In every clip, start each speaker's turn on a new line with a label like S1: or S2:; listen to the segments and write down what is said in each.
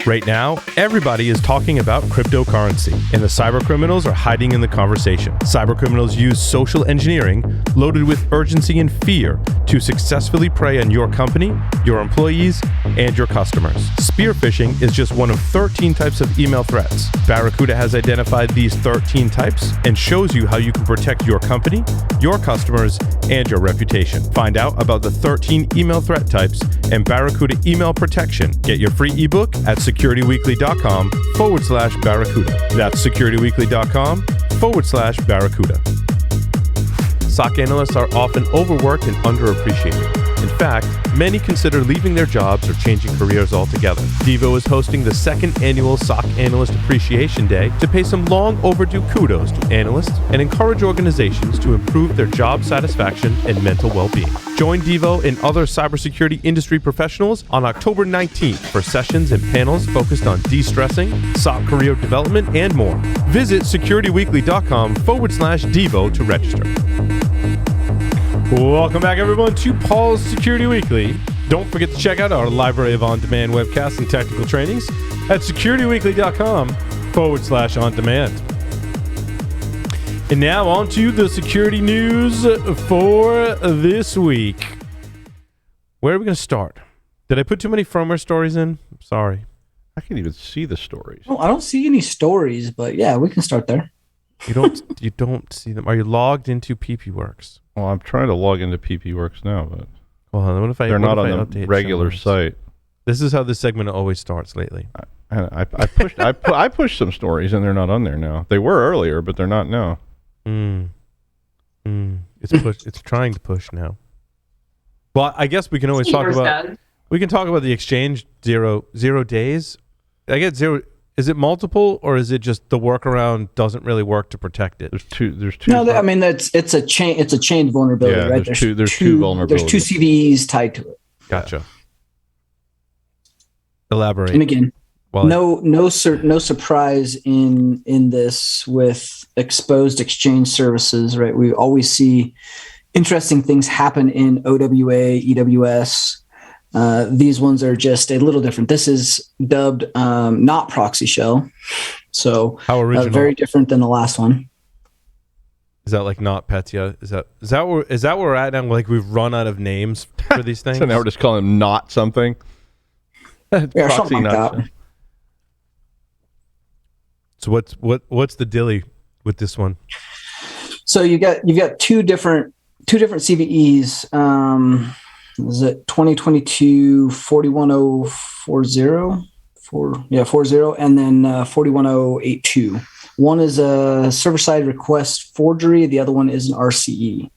S1: Right now, everybody is talking about cryptocurrency, and the cybercriminals are hiding in the conversation. Cybercriminals use social engineering loaded with urgency and fear to successfully prey on your company, your employees, and your customers. Spear phishing is just one of 13 types of email threats. Barracuda has identified these 13 types and shows you how you can protect your company, your customers, and your reputation. Find out about the 13 email threat types and Barracuda email protection. Get your free ebook at securityweekly.com/Barracuda. That's securityweekly.com/Barracuda. SOC analysts are often overworked and underappreciated. In fact, many consider leaving their jobs or changing careers altogether. Devo is hosting the second annual SOC Analyst Appreciation Day to pay some long overdue kudos to analysts and encourage organizations to improve their job satisfaction and mental well-being. Join Devo and other cybersecurity industry professionals on October 19th for sessions and panels focused on de-stressing, SOC career development, and more. Visit securityweekly.com/Devo to register. Welcome back, everyone, to Paul's Security Weekly. Don't forget to check out our library of on-demand webcasts and technical trainings at securityweekly.com/on-demand. And now on to the security news for this week. Where are we going to start? Did I put too many firmware stories in? I'm sorry.
S2: I can't even see the stories.
S3: Well, I don't see any stories, but yeah, we can start there.
S1: You don't see them. Are you logged into PPWorks?
S2: Well, I'm trying to log into PPWorks now, but
S1: what if
S2: they're not on the regular site.
S1: This is how this segment always starts lately.
S2: I pushed some stories and they're not on there now. They were earlier, but they're not now.
S1: It's trying to push now. Well, I guess we can always talk about. We can talk about the exchange 0 days. I get 0. Is it multiple, or is it just the workaround doesn't really work to protect it?
S2: There's two.
S3: No, I mean it's a chain. It's a chain vulnerability,
S2: yeah,
S3: right?
S2: There's two vulnerabilities.
S3: There's two CVEs tied to it.
S1: Gotcha. Elaborate.
S3: And again, no surprise in this with exposed exchange services, right? We always see interesting things happen in OWA, EWS. These ones are just a little different. This is dubbed not proxy shell, so
S1: how original.
S3: Very different than the last one.
S1: Is that like not Petya? Is that where we're at now? Like we've run out of names for these things.
S2: So now we're just calling them not something.
S3: Yeah, something like that.
S1: Shell. So what's the dilly with this one?
S3: So you've got two different CVEs. Is it 2022 41040? 40, and then 41082. One is a server-side request forgery. The other one is an RCE.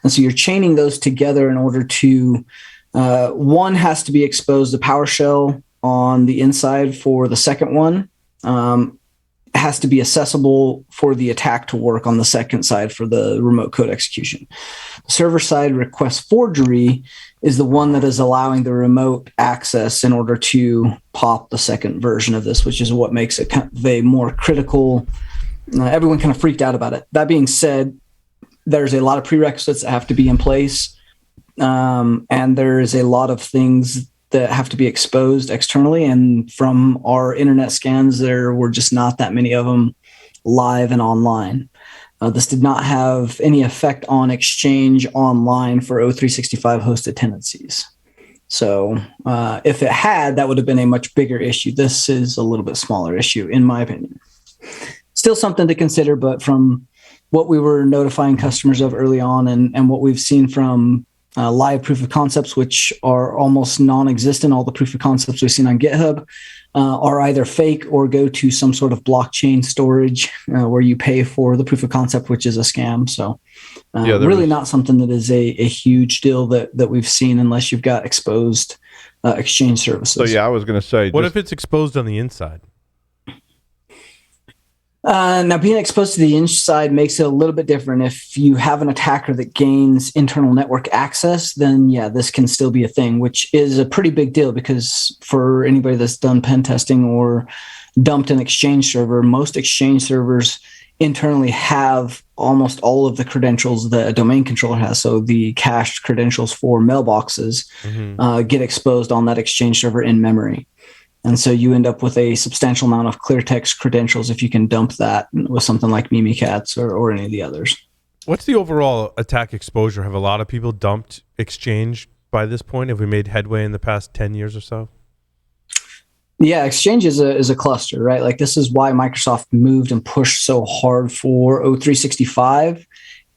S3: And so you're chaining those together in order to, one has to be exposed to PowerShell on the inside for the second one. It has to be accessible for the attack to work on the second side for the remote code execution. Server-side request forgery is the one that is allowing the remote access in order to pop the second version of this, which is what makes it kind of a more critical. Everyone kind of freaked out about it. That being said, there's a lot of prerequisites that have to be in place, and there is a lot of things that have to be exposed externally. And from our internet scans, there were just not that many of them live and online. This did not have any effect on Exchange Online for O365 hosted tenancies. So if it had, that would have been a much bigger issue. This is a little bit smaller issue, in my opinion. Still something to consider, but from what we were notifying customers of early on and what we've seen from live proof of concepts, which are almost non-existent, all the proof of concepts we've seen on GitHub are either fake or go to some sort of blockchain storage where you pay for the proof of concept, which is a scam. So really not something that is a huge deal that we've seen unless you've got exposed exchange services.
S2: So yeah, I was going to say,
S1: what if it's exposed on the inside?
S3: Now, being exposed to the inside makes it a little bit different. If you have an attacker that gains internal network access, then yeah, this can still be a thing, which is a pretty big deal because for anybody that's done pen testing or dumped an Exchange server, most Exchange servers internally have almost all of the credentials that a domain controller has. So the cached credentials for mailboxes get exposed on that Exchange server in memory. And so you end up with a substantial amount of clear text credentials if you can dump that with something like Mimikatz or any of the others.
S1: What's the overall attack exposure? Have a lot of people dumped Exchange by this point? Have we made headway in the past 10 years or so?
S3: Yeah, Exchange is a cluster, right? Like this is why Microsoft moved and pushed so hard for O365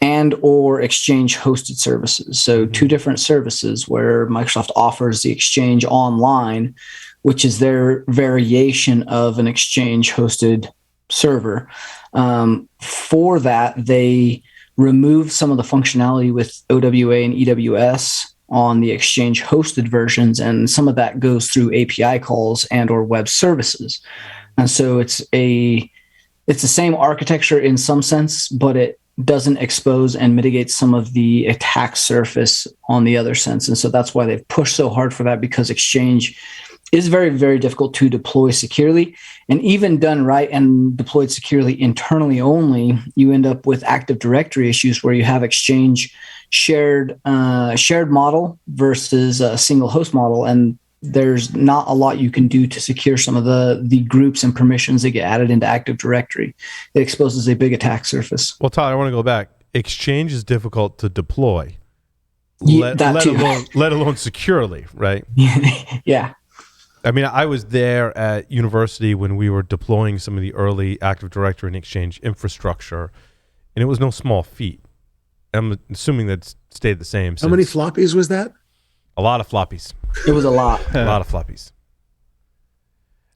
S3: and or Exchange hosted services. So two different services where Microsoft offers the Exchange Online, which is their variation of an Exchange hosted server. For that, they removed some of the functionality with OWA and EWS on the Exchange hosted versions, and some of that goes through API calls and or web services. And so it's the same architecture in some sense, but it doesn't expose and mitigate some of the attack surface on the other sense. And so that's why they've pushed so hard for that, because Exchange is very, very difficult to deploy securely. And even done right and deployed securely internally only, you end up with Active Directory issues where you have Exchange shared model versus a single host model. And there's not a lot you can do to secure some of the groups and permissions that get added into Active Directory. It exposes a big attack surface.
S1: Well, Tyler, I want to go back. Exchange is difficult to deploy,
S3: Let
S1: alone securely, right?
S3: Yeah.
S1: I mean, I was there at university when we were deploying some of the early Active Directory and Exchange infrastructure, and it was no small feat. I'm assuming that's stayed the same.
S4: How many floppies was that?
S1: A lot of floppies.
S3: It was a lot.
S1: A lot of floppies.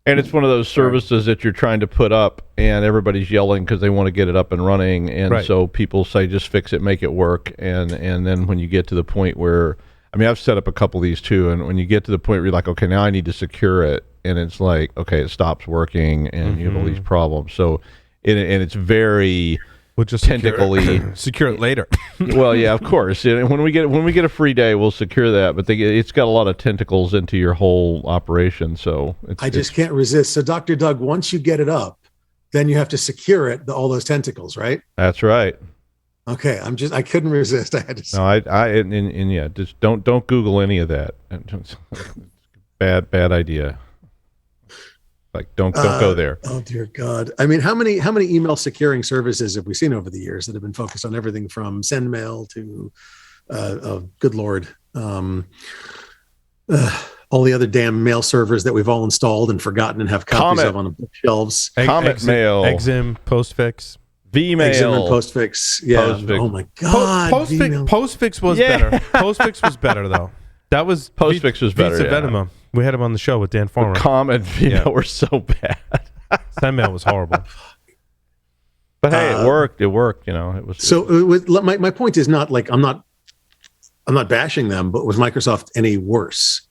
S2: And it's one of those services that you're trying to put up, and everybody's yelling because they want to get it up and running, and so people say, just fix it, make it work, and then when you get to the point where, I mean, I've set up a couple of these too, and when you get to the point where you're like, okay, now I need to secure it, and it's like, okay, it stops working, and you have all these problems. So, and it's very
S1: we'll just
S2: tentacly
S1: secure it later.
S2: Well, yeah, of course. And when we get a free day, we'll secure that. But it's got a lot of tentacles into your whole operation. So
S4: I just can't resist. So, Dr. Doug, once you get it up, then you have to secure it, all those tentacles, right?
S2: That's right.
S4: Okay, I couldn't resist. I had to.
S2: No, yeah, just don't Google any of that. Bad idea. Like don't go there.
S4: Oh dear God! I mean, how many email securing services have we seen over the years that have been focused on everything from SendMail to, good Lord, all the other damn mail servers that we've all installed and forgotten and have copies of on the bookshelves.
S2: Comet Mail,
S1: Exim, Postfix.
S2: VMail.
S4: Exim and Postfix. Yeah.
S2: Postfix.
S4: Oh my God.
S1: Postfix was better. Postfix was better though. That was
S2: Postfix was better.
S1: Pizza Venema. We had him on the show with Dan Farmer.
S2: Comet VMail were so bad.
S1: SendMail was horrible.
S2: But hey, it worked. It worked. You know, it was.
S4: So my point is not like I'm not bashing them, but was Microsoft any worse?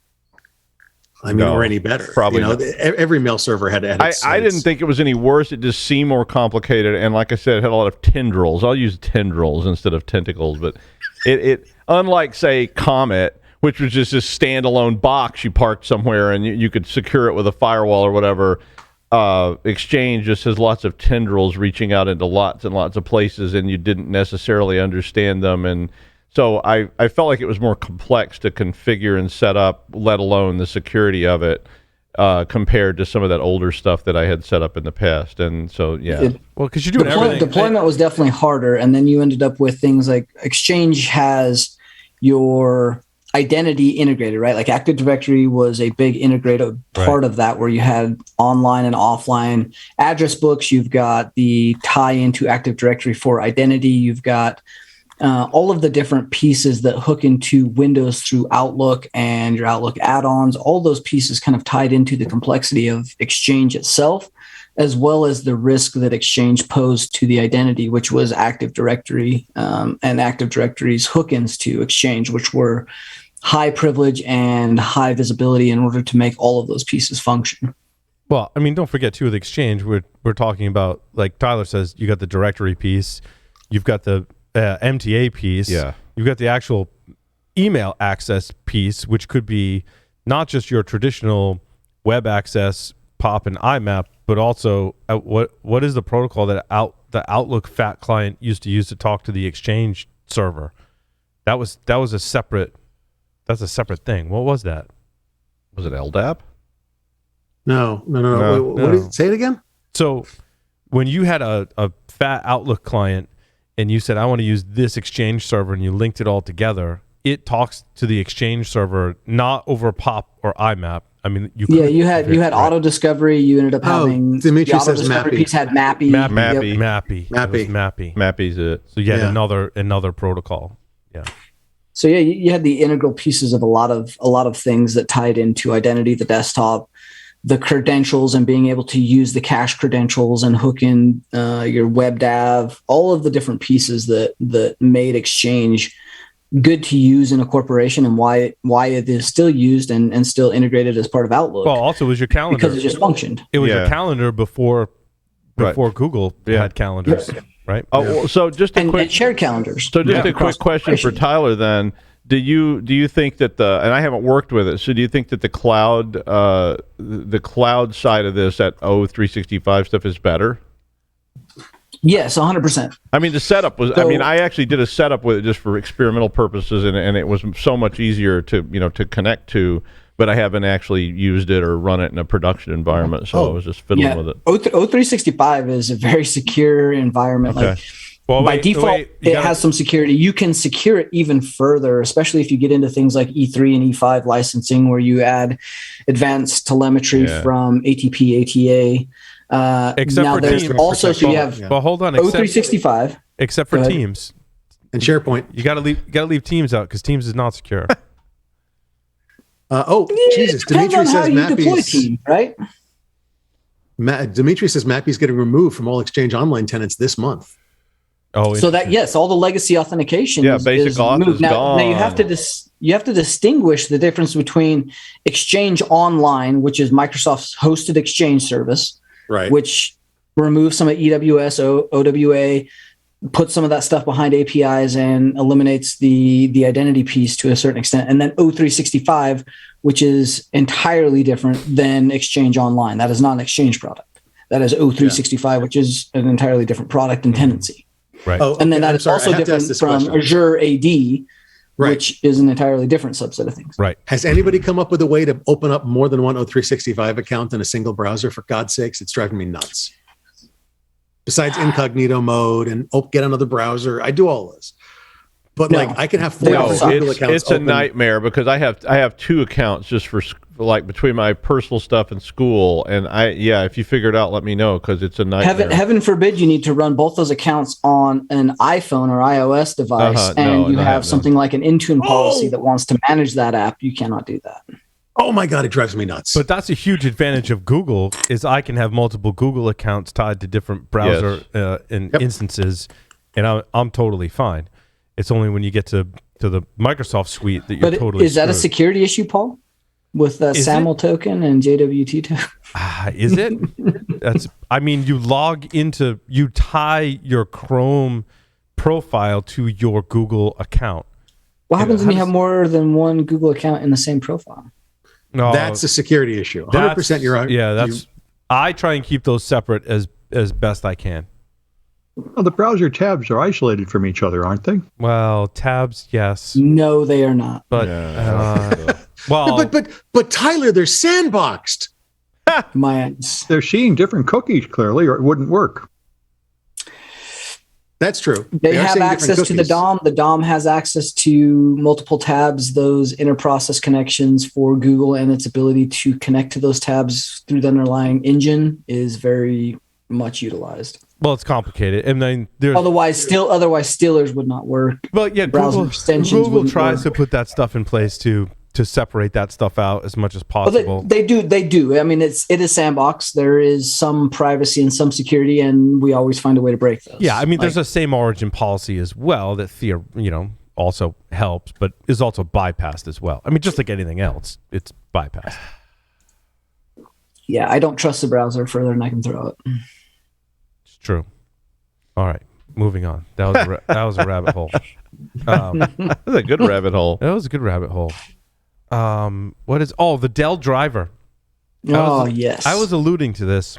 S4: I mean, or any better?
S2: Probably.
S4: You know, every mail server had its.
S2: I didn't think it was any worse. It just seemed more complicated, and like I said, it had a lot of tendrils. I'll use tendrils instead of tentacles, but it unlike say Comet, which was just a standalone box you parked somewhere and you could secure it with a firewall or whatever. Exchange just has lots of tendrils reaching out into lots and lots of places, and you didn't necessarily understand them. And so I felt like it was more complex to configure and set up, let alone the security of it, compared to some of that older stuff that I had set up in the past. And so, yeah.
S1: Well, because you're doing everything.
S3: Deployment was definitely harder, and then you ended up with things like Exchange has your identity integrated, right? Like Active Directory was a big integrated part of that, where you had online and offline address books. You've got the tie into Active Directory for identity. You've got all of the different pieces that hook into Windows through Outlook and your Outlook add-ons. All those pieces kind of tied into the complexity of Exchange itself, as well as the risk that Exchange posed to the identity, which was Active Directory and Active Directory's hook-ins to Exchange, which were high privilege and high visibility in order to make all of those pieces function.
S1: Well, I mean, don't forget too, with Exchange, we're talking about, like Tyler says, you got the directory piece, you've got the MTA piece, you've got the actual email access piece, which could be not just your traditional web access, POP and IMAP, but also what is the protocol that the Outlook FAT client used to use to talk to the Exchange server? That was a separate. That's a separate thing. What was that?
S2: Was it LDAP?
S4: No.
S2: No.
S4: What did say it again?
S1: So when you had a fat Outlook client and you said, I want to use this Exchange server, and you linked it all together, it talks to the Exchange server, not over POP or IMAP. I mean, you
S3: had auto discovery. You ended up having
S4: Dimitri
S3: the auto
S4: says
S3: discovery
S4: Mappy.
S3: piece had Mappy.
S2: Mappy.
S3: Yep.
S1: Mappy.
S4: Mappy.
S2: Mappy's it.
S1: So you had
S4: Yeah.
S1: another protocol. Yeah.
S3: So yeah, you had the integral pieces of a lot of things that tied into identity, the desktop, the credentials, and being able to use the cache credentials and hook in your WebDAV, all of the different pieces that made Exchange good to use in a corporation, and why it is still used and still integrated as part of Outlook.
S1: Well, also it was your calendar.
S3: Because it just functioned.
S1: It was
S2: Yeah.
S1: your calendar before
S2: Right.
S1: Google had calendars, right?
S2: Oh, so just a
S3: And
S2: quick
S3: shared calendars.
S2: So just a
S3: across
S2: quick question for
S3: corporations.
S2: Tyler then. Do you think that and I haven't worked with it, so do you think that the cloud side of this, that 365 stuff, is better?
S3: Yes, 100%.
S2: I mean, the setup was, I actually did a setup with it just for experimental purposes, and it was so much easier to connect to, but I haven't actually used it or run it in a production environment, so I was just fiddling with it.
S3: O365 is a very secure environment.
S2: Okay.
S3: Like,
S1: Well,
S3: by default, it has some security. You can secure it even further, especially if you get into things like E3 and E5 licensing, where you add advanced telemetry from ATP, ATA.
S1: Except
S3: now
S1: for
S3: there's
S1: Teams.
S3: also, so you have
S1: Well, hold on.
S3: O365.
S1: Except for
S3: Go ahead.
S1: Teams,
S4: And SharePoint.
S1: you got to leave Teams out because Teams is not secure.
S4: Jesus.
S3: Depends
S4: Dimitri
S3: on how
S4: says
S3: you deploy
S4: Mappy's.
S3: Teams, right?
S4: Dimitri says Mappy's getting removed from all Exchange Online tenants this month.
S1: Oh,
S3: So that, yes, all the legacy authentication is
S2: basic auth
S3: moved.
S2: is
S3: Now you
S2: gone.
S3: have to distinguish the difference between Exchange Online, which is Microsoft's hosted Exchange service,
S4: Right.
S3: which removes some of EWS, OWA, puts some of that stuff behind APIs and eliminates the identity piece to a certain extent. And then O365, which is entirely different than Exchange Online. That is not an Exchange product. That is O365, which is an entirely different product and tenancy.
S1: right.
S3: And then that
S4: I'm
S3: is
S4: sorry,
S3: also
S4: I have to ask
S3: different
S4: this
S3: from
S4: question.
S3: Azure AD,
S4: Right.
S3: which is an entirely different subset of things.
S1: Right.
S4: Has anybody come up with a way to open up more than one O365 account in a single browser? For God's sakes, it's driving me nuts. Besides incognito mode and get another browser, I do all this. But
S3: No.
S4: like, I can have 4
S3: No,
S4: Google accounts.
S2: It's a
S4: open.
S2: nightmare because I have 2 accounts just for like between my personal stuff and school, and if you figure it out, let me know because it's a nightmare.
S3: Heaven forbid you need to run both those accounts on an iPhone or iOS device, and you have something like an Intune policy that wants to manage that app. You cannot do that.
S4: Oh my God, it drives me nuts.
S1: But that's a huge advantage of Google is I can have multiple Google accounts tied to different browser instances, and I'm totally fine. It's only when you get to the Microsoft suite that you're totally
S3: is that a
S1: screwed.
S3: security issue, Paul? With the SAML token and JWT token?
S1: Is it? You tie your Chrome profile to your Google account.
S3: What happens when you have more than one Google account in the same profile?
S1: No,
S4: that's a security issue. 100% you're right.
S1: Yeah, I try and keep those separate as best I can.
S5: Well, the browser tabs are isolated from each other, aren't they?
S1: Well, tabs, yes,
S3: No, they are not.
S1: but well,
S4: But Tyler, they're sandboxed.
S5: They're seeing different cookies clearly, or it wouldn't work.
S4: That's true.
S3: They
S4: are
S3: have
S4: seeing
S3: access
S4: different
S3: to the
S4: cookies.
S3: DOM. The DOM has access to multiple tabs, those inter-process connections for Google, and its ability to connect to those tabs through the underlying engine is very much utilized.
S1: well, it's complicated, and then there's
S3: Otherwise, Stealers would not work.
S1: But yeah,
S3: browser
S1: Google
S3: extensions wouldn't
S1: tries
S3: work.
S1: to put that stuff in place to separate that stuff out as much as
S3: Well,
S1: possible.
S3: they do. I mean, it is sandbox. There is some privacy and some security, and we always find a way to break those.
S1: Yeah, I mean, there's a same origin policy as well that also helps, but is also bypassed as well. I mean, just like anything else, it's bypassed.
S3: Yeah, I don't trust the browser further than I can throw it.
S1: It's true. All right, moving on. That was a rabbit hole.
S2: That's a good rabbit hole.
S1: That was a good rabbit hole. The Dell driver.
S3: Yes.
S1: I was alluding to this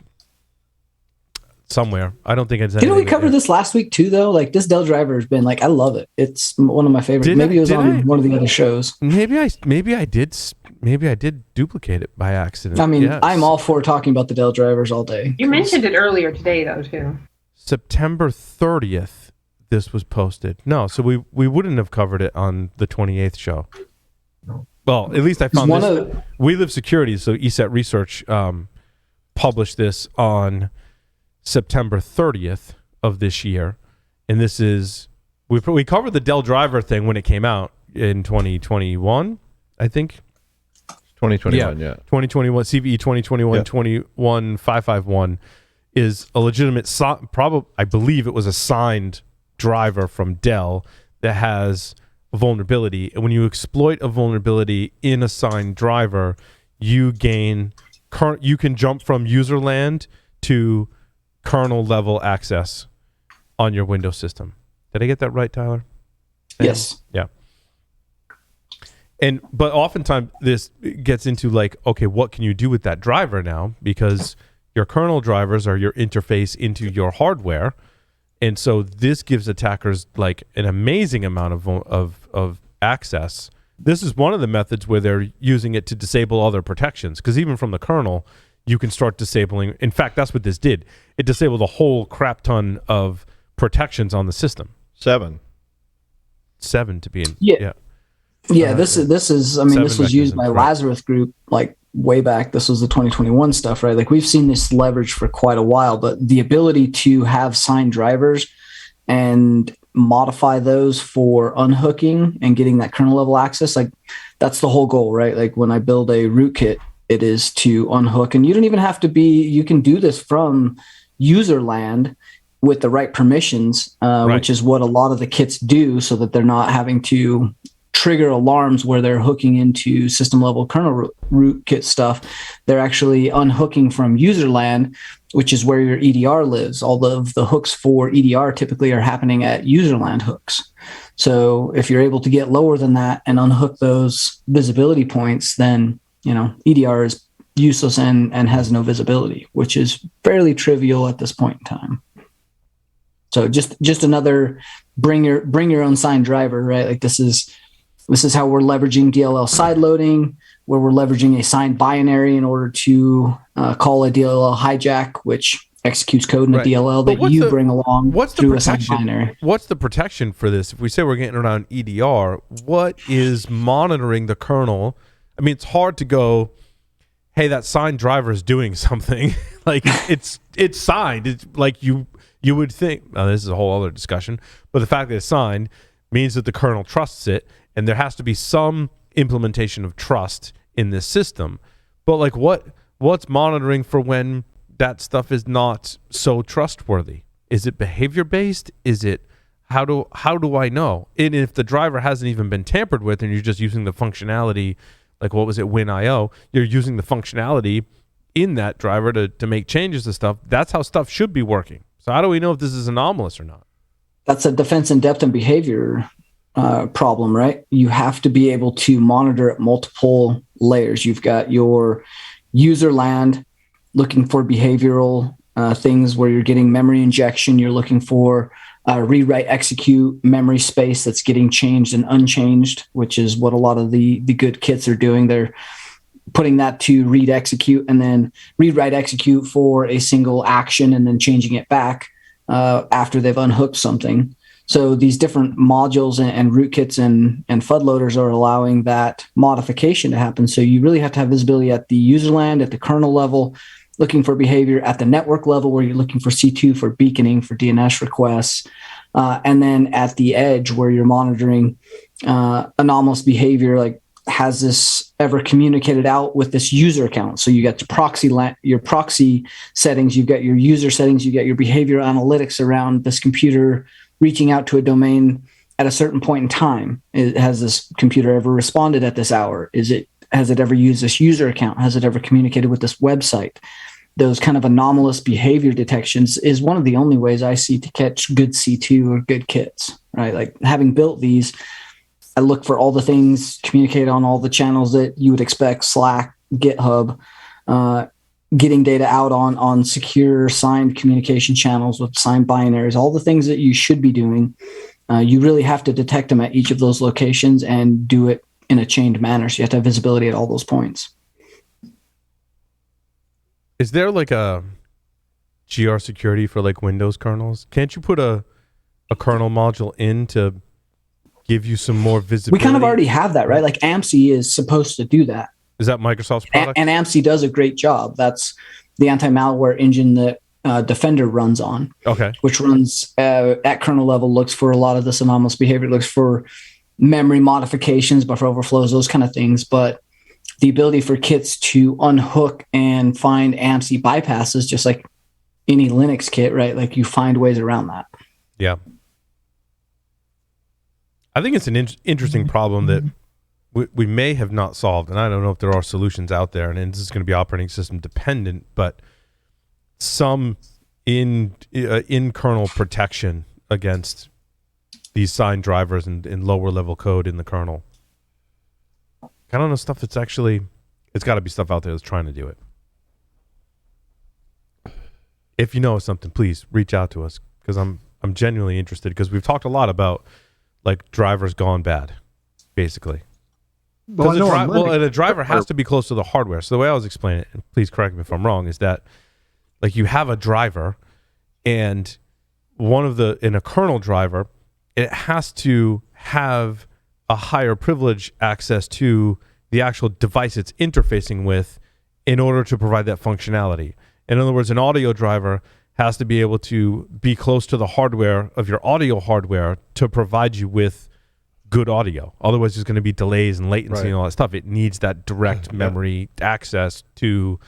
S1: somewhere. I don't think it's.
S3: Didn't we cover this last week too, though? Like, this Dell driver has been like, I love it. It's one of my favorites. Maybe it was on one of the other shows.
S1: Maybe I did. maybe I did duplicate it by accident.
S3: I mean,
S1: Yes.
S3: I'm all for talking about the Dell drivers all day.
S6: You mentioned it earlier today, though, too.
S1: September 30th, this was posted. No, so we wouldn't have covered it on the 28th show. Well, at least I found this. We Live Security, so ESET Research published this on September 30th of this year. And this is, we covered the Dell driver thing when it came out in 2021, I think.
S2: 2021, yeah.
S1: 2021, CVE 2021, 21551 is a legitimate, I believe it was a signed driver from Dell that has a vulnerability. And when you exploit a vulnerability in a signed driver, you can jump from user land to kernel level access on your Windows system. Did I get that right, Tyler?
S3: Yes.
S1: Yeah. But oftentimes this gets into like, okay, what can you do with that driver now? Because your kernel drivers are your interface into your hardware. And so this gives attackers like an amazing amount of access. This is one of the methods where they're using it to disable other protections. Because even from the kernel, you can start disabling. In fact, that's what this did. It disabled a whole crap ton of protections on the system.
S2: 7
S1: to be in.
S3: Yeah. Yeah, this is. I mean, this was used by
S1: mechanisms, right.
S3: Lazarus Group like way back. This was the 2021 stuff, right? Like we've seen this leverage for quite a while, but the ability to have signed drivers and modify those for unhooking and getting that kernel level access, like that's the whole goal, right? Like when I build a rootkit, it is to unhook, and you don't even have to be. You can do this from user land with the right permissions,
S1: Right.
S3: which is what a lot of the kits do, so that they're not having to trigger alarms where they're hooking into system level kernel rootkit stuff. They're actually unhooking from user land, which is where your EDR lives. All of the hooks for EDR typically are happening at user land hooks. So if you're able to get lower than that and unhook those visibility points, then EDR is useless and has no visibility, which is fairly trivial at this point in time. So just another bring your own signed driver, right? Like this is how we're leveraging DLL sideloading, where we're leveraging a signed binary in order to call a DLL hijack, which executes code in a
S1: Right.
S3: DLL
S1: But
S3: that you bring along through a signed
S1: protection?
S3: binary.
S1: What's the protection for this? If we say we're getting around EDR, what is monitoring the kernel? I mean, it's hard to go, hey, that signed driver is doing something. Like it's signed. It's like you would think. Now, this is a whole other discussion, but the fact that it's signed means that the kernel trusts it, and there has to be some implementation of trust in this system. But like, what's monitoring for when that stuff is not so trustworthy? Is it behavior based? Is it how do I know? And if the driver hasn't even been tampered with, and you're just using the functionality, like what was it, WinIO? You're using the functionality in that driver to make changes to stuff. That's how stuff should be working. So how do we know if this is anomalous or not?
S3: That's a defense in depth and behavior problem, right? You have to be able to monitor at multiple layers. You've got your user land looking for behavioral things where you're getting memory injection. You're looking for rewrite execute memory space that's getting changed and unchanged, which is what a lot of the good kits are doing. They're putting that to read execute and then read write execute for a single action and then changing it back after they've unhooked something. So these different modules and rootkits and FUD loaders are allowing that modification to happen. So you really have to have visibility at the user land, at the kernel level, looking for behavior at the network level where you're looking for C2 for beaconing, for DNS requests, and then at the edge where you're monitoring anomalous behavior, like has this ever communicated out with this user account? So you got your proxy settings, you've got your user settings, you got your behavior analytics around this computer reaching out to a domain at a certain point in time. Has this computer ever responded at this hour? Has it ever used this user account? Has it ever communicated with this website? Those kind of anomalous behavior detections is one of the only ways I see to catch good C2 or good kits, right? Like having built these, I look for all the things, communicate on all the channels that you would expect, Slack, GitHub, getting data out on secure signed communication channels with signed binaries, all the things that you should be doing. You really have to detect them at each of those locations and do it in a chained manner. So you have to have visibility at all those points.
S1: Is there like a GR security for like Windows kernels? Can't you put a kernel module in to give you some more visibility?
S3: We kind of already have that, right? Like AMSI is supposed to do that.
S1: Is that Microsoft's product?
S3: And AMSI does a great job. That's the anti-malware engine that Defender runs on.
S1: Okay.
S3: Which runs at kernel level, looks for a lot of this anomalous behavior, looks for memory modifications, buffer overflows, those kind of things. But the ability for kits to unhook and find AMSI bypasses, just like any Linux kit, right? Like you find ways around that.
S1: Yeah. I think it's an interesting problem that we may have not solved, and I don't know if there are solutions out there, and this is going to be operating system dependent, but some in kernel protection against these signed drivers and lower level code in the kernel. I don't know stuff that's actually, it's got to be stuff out there that's trying to do it. If you know of something, please reach out to us, because I'm genuinely interested, because we've talked a lot about like drivers gone bad, basically.
S5: Well,
S1: And a driver has to be close to the hardware. So the way I was explaining it, and please correct me if I'm wrong, is that like you have a driver, and in a kernel driver, it has to have a higher privilege access to the actual device it's interfacing with in order to provide that functionality. In other words, an audio driver has to be able to be close to the hardware of your audio hardware to provide you with good audio. Otherwise, there's going to be delays and latency and all that stuff. It needs that direct memory access to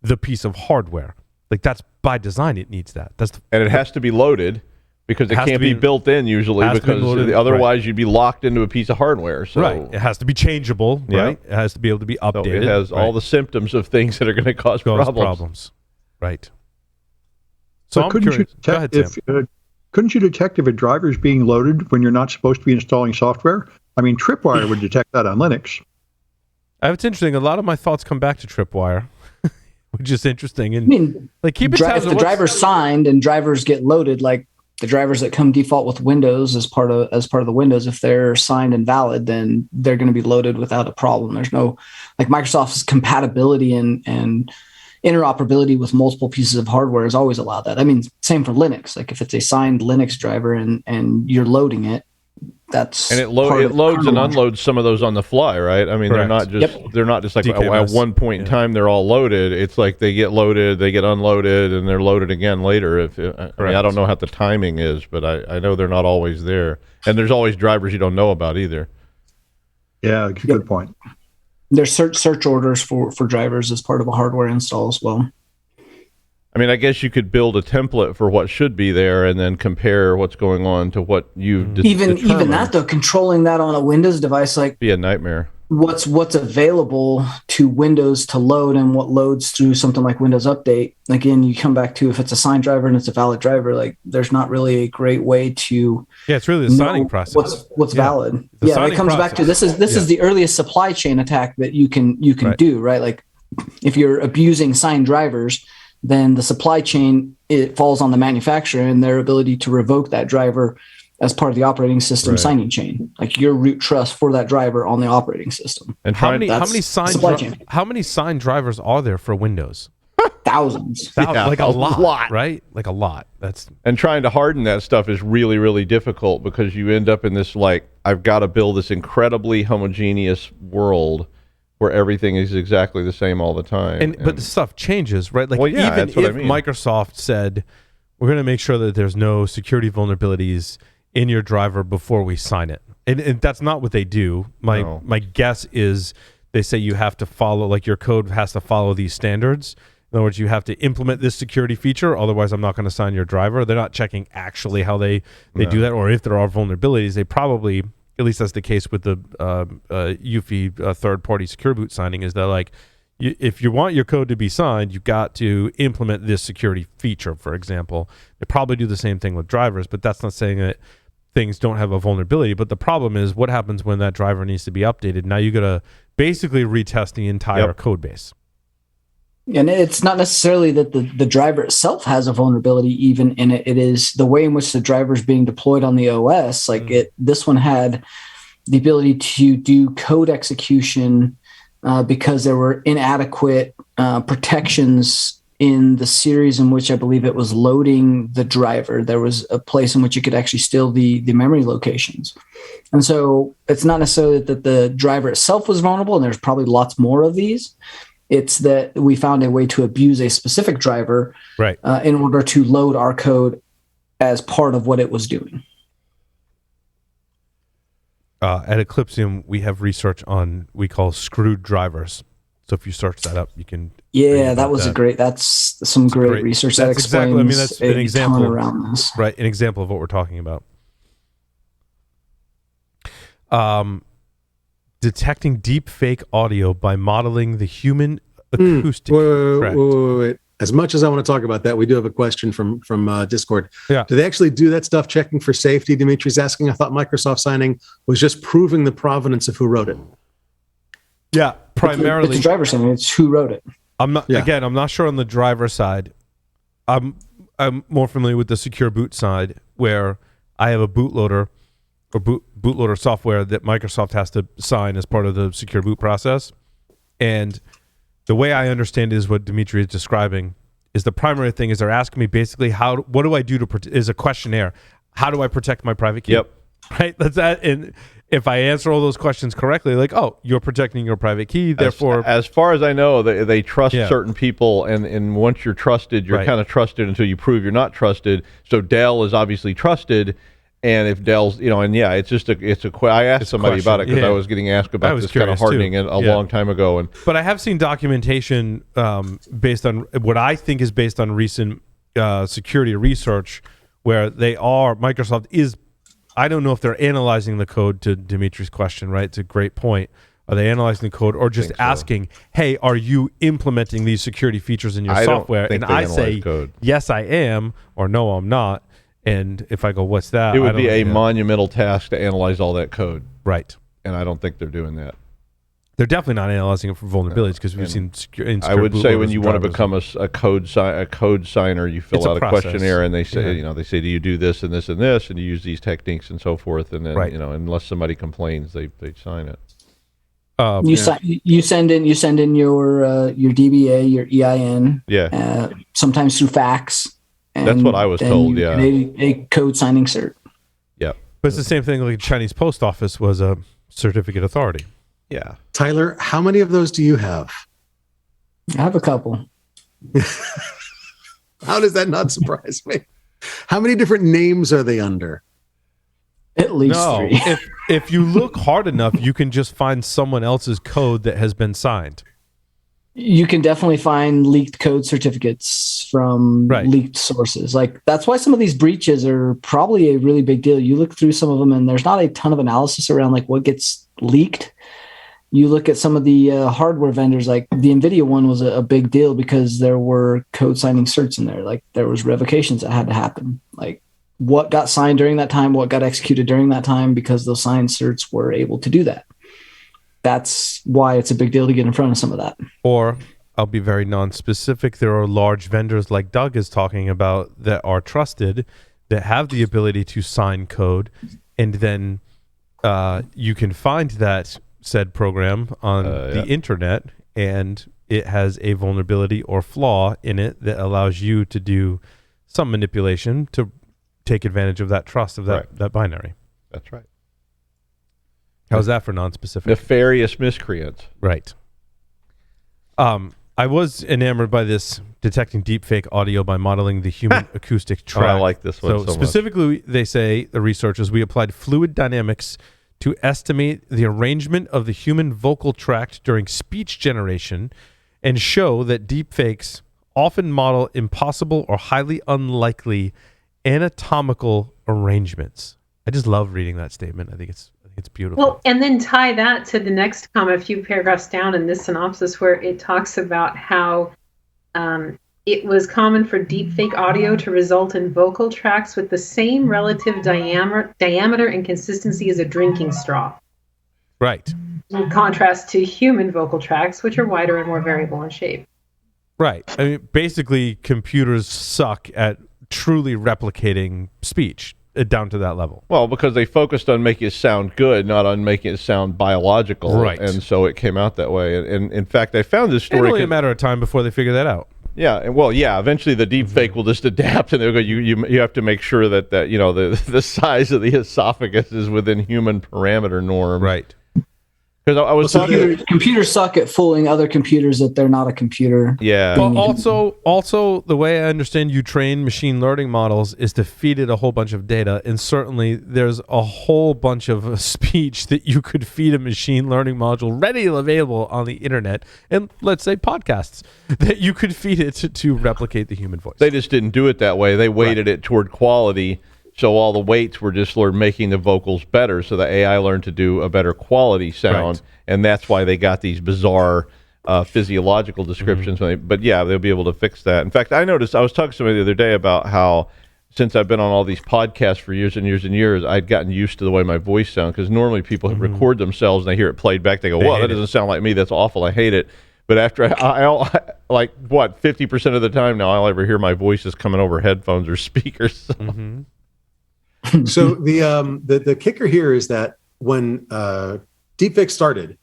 S1: the piece of hardware. Like that's by design, it needs that.
S2: And it has to be loaded, because it can't be built in usually, because otherwise you'd be locked into a piece of hardware. So
S1: it has to be updated. Right? It has to be able to be updated.
S2: So it has all the symptoms of things that are going to cause problems.
S1: Right. So I'm
S5: couldn't
S1: curious. Go ahead, Sam.
S5: Couldn't you detect if a driver is being loaded when you're not supposed to be installing software? I mean, Tripwire would detect that on Linux.
S1: It's interesting. A lot of my thoughts come back to Tripwire, which is interesting. And
S3: I mean,
S1: like keep it
S3: if the driver's signed and drivers get loaded, like the drivers that come default with Windows as part of the Windows, if they're signed and valid, then they're going to be loaded without a problem. There's no, like, Microsoft's compatibility and interoperability with multiple pieces of hardware has always allowed that. I mean, same for Linux. Like if it's a signed Linux driver and you're loading it,
S2: it loads and unloads some of those on the fly, right? I mean,
S1: Correct.
S2: they're not just like
S1: DKMS.
S2: at one point in time they're all loaded. It's like they get loaded, they get unloaded, and they're loaded again later. I mean, I don't know how the timing is, but I know they're not always there. And there's always drivers you don't know about either.
S5: Yeah, good point.
S3: There's search orders for drivers as part of a hardware install as well.
S2: I mean, I guess you could build a template for what should be there and then compare what's going on to what you've determined.
S3: Even that, though, controlling that on a Windows device, like,
S2: be a nightmare.
S3: What's available to Windows to load and what loads through something like Windows Update. Again, you come back to if it's a signed driver and it's a valid driver, like there's not really a great way to
S1: it's really the signing process.
S3: What's valid.
S1: The
S3: it comes back to this is the earliest supply chain attack that you can do, right? Like if you're abusing signed drivers, then the supply chain, it falls on the manufacturer and their ability to revoke that driver as part of the operating system signing chain, like your root trust for that driver on the operating system.
S1: And how many signed drivers are there for Windows?
S3: Thousands.
S1: Like a lot, right? Like a lot.
S2: And trying to harden that stuff is really, really difficult, because you end up in this, like, I've got to build this incredibly homogeneous world where everything is exactly the same all the time.
S1: But the stuff changes, right? Like even if Microsoft said, we're going to make sure that there's no security vulnerabilities in your driver before we sign it. And that's not what they do. My guess is they say you have to follow, like your code has to follow these standards. In other words, you have to implement this security feature, otherwise I'm not going to sign your driver. They're not checking actually how they do that, or if there are vulnerabilities. They probably, at least that's the case with the UEFI third-party secure boot signing, is that like, if you want your code to be signed, you've got to implement this security feature, for example. They probably do the same thing with drivers, but that's not saying that things don't have a vulnerability. But the problem is, what happens when that driver needs to be updated? Now you got to basically retest the entire code base.
S3: And it's not necessarily that the driver itself has a vulnerability even in it. It is the way in which the driver is being deployed on the OS. Like this one had the ability to do code execution because there were inadequate protections in the series in which I believe it was loading the driver. There was a place in which you could actually steal the memory locations. And so it's not necessarily that the driver itself was vulnerable, and there's probably lots more of these. It's that we found a way to abuse a specific driver
S1: Right.
S3: in order to load our code as part of what it was doing.
S1: At Eclipsium, we have research on we call screwed drivers. So if you search that up, you can.
S3: Yeah, that was that's some great research that explains
S1: exactly. I mean, that's an example
S3: ton around this.
S1: Right, an example of what we're talking about. Detecting deep fake audio by modeling the human acoustic tract.
S4: Wait. As much as I want to talk about that, we do have a question from Discord.
S1: Yeah.
S4: Do they actually do that stuff, checking for safety? Dimitri's asking. I thought Microsoft signing was just proving the provenance of who wrote it.
S1: Yeah, primarily.
S3: It's the driver saying it's who wrote it.
S1: I'm not sure on the driver side. I'm more familiar with the secure boot side, where I have a bootloader or bootloader software that Microsoft has to sign as part of the secure boot process. And the way I understand it is what Dimitri is describing is the primary thing is they're asking me basically what do I do to is a questionnaire. How do I protect my private key?
S2: Yep.
S1: Right. That's that. And if I answer all those questions correctly, like, oh, you're protecting your private key, therefore.
S2: As far as I know, they trust certain people, and once you're trusted, you're kind of trusted until you prove you're not trusted. So Dell is obviously trusted. And if Dell's, I asked somebody about it because I was getting asked about this kind of hardening a long time ago. But
S1: I have seen documentation based on what I think is based on recent security research where Microsoft is, I don't know if they're analyzing the code to Dimitri's question, right? It's a great point. Are they analyzing the code or just asking, hey, are you implementing these security features in your software? And I say,
S2: code.
S1: Yes, I am, or no, I'm not. And if I go, what's that?
S2: It would be a monumental task to analyze all that code.
S1: Right.
S2: And I don't think they're doing that.
S1: They're definitely not analyzing it for vulnerabilities because we've seen
S2: I would say when you want to become a code signer, you fill out a questionnaire and they say, do you do this and this and this, and you use these techniques and so forth, and then unless somebody complains, they sign it.
S3: You send in your DBA, your EIN, sometimes through fax.
S2: That's what I was told. Yeah,
S3: a code signing cert.
S2: Yeah,
S1: but it's the same thing. Like Chinese post office was a certificate authority.
S2: Yeah,
S4: Tyler, how many of those do you have?
S3: I have a couple.
S4: How does that not surprise me? How many different names are they under?
S3: At least three.
S1: if you look hard enough, you can just find someone else's code that has been signed.
S3: You can definitely find leaked code certificates from leaked sources. Like that's why some of these breaches are probably a really big deal. You look through some of them and there's not a ton of analysis around like what gets leaked. You look at some of the hardware vendors, like the NVIDIA one was a big deal because there were code signing certs in there. Like there was revocations that had to happen. Like what got signed during that time, what got executed during that time, because those signed certs were able to do that. That's why it's a big deal to get in front of some of that.
S1: Or I'll be very non-specific. There are large vendors like Doug is talking about that are trusted, that have the ability to sign code, and then you can find that said program on the internet, and it has a vulnerability or flaw in it that allows you to do some manipulation to take advantage of that trust of that binary.
S2: That's right.
S1: How's that for non-specific?
S2: Nefarious miscreants.
S1: Right. I was enamored by this detecting deepfake audio by modeling the human acoustic track.
S2: I like this one so much.
S1: Specifically, they say, the researchers, we applied fluid dynamics to estimate the arrangement of the human vocal tract during speech generation and show that deepfakes often model impossible or highly unlikely anatomical arrangements. I just love reading that statement. I think it's beautiful.
S6: Well, and then tie that to the next comment, a few paragraphs down in this synopsis, where it talks about how it was common for deepfake audio to result in vocal tracts with the same relative diameter and consistency as a drinking straw.
S1: Right.
S6: In contrast to human vocal tracts, which are wider and more variable in shape.
S1: Right. I mean, basically, computers suck at truly replicating speech. down to that level.
S2: Well, because they focused on making it sound good, not on making it sound biological.
S1: Right.
S2: And so it came out that way. And in fact, I found this story.
S1: It's only a matter of time before they figure that out.
S2: Yeah, and well, yeah. Eventually, the deepfake will just adapt, and they'll go. You have to make sure that the size of the esophagus is within human parameter norm.
S1: Right.
S2: Because I was talking.
S3: Computers suck at fooling other computers that they're not a computer.
S2: Yeah.
S1: Well, also the way I understand you train machine learning models is to feed it a whole bunch of data, and certainly there's a whole bunch of speech that you could feed a machine learning module readily available on the internet, and let's say podcasts that you could feed it to replicate the human voice.
S2: They just didn't do it that way. They weighted it toward quality. So all the weights were just making the vocals better. So the AI learned to do a better quality sound, and that's why they got these bizarre physiological descriptions. But yeah, they'll be able to fix that. In fact, I noticed, I was talking to somebody the other day about how since I've been on all these podcasts for years and years and years, I'd gotten used to the way my voice sounds, because normally people record themselves and they hear it played back. They go, well, that doesn't sound like me. That's awful. I hate it. But after I like 50% of the time now, I'll ever hear my voice is coming over headphones or speakers. So.
S4: So the kicker here is that when Deepfake started,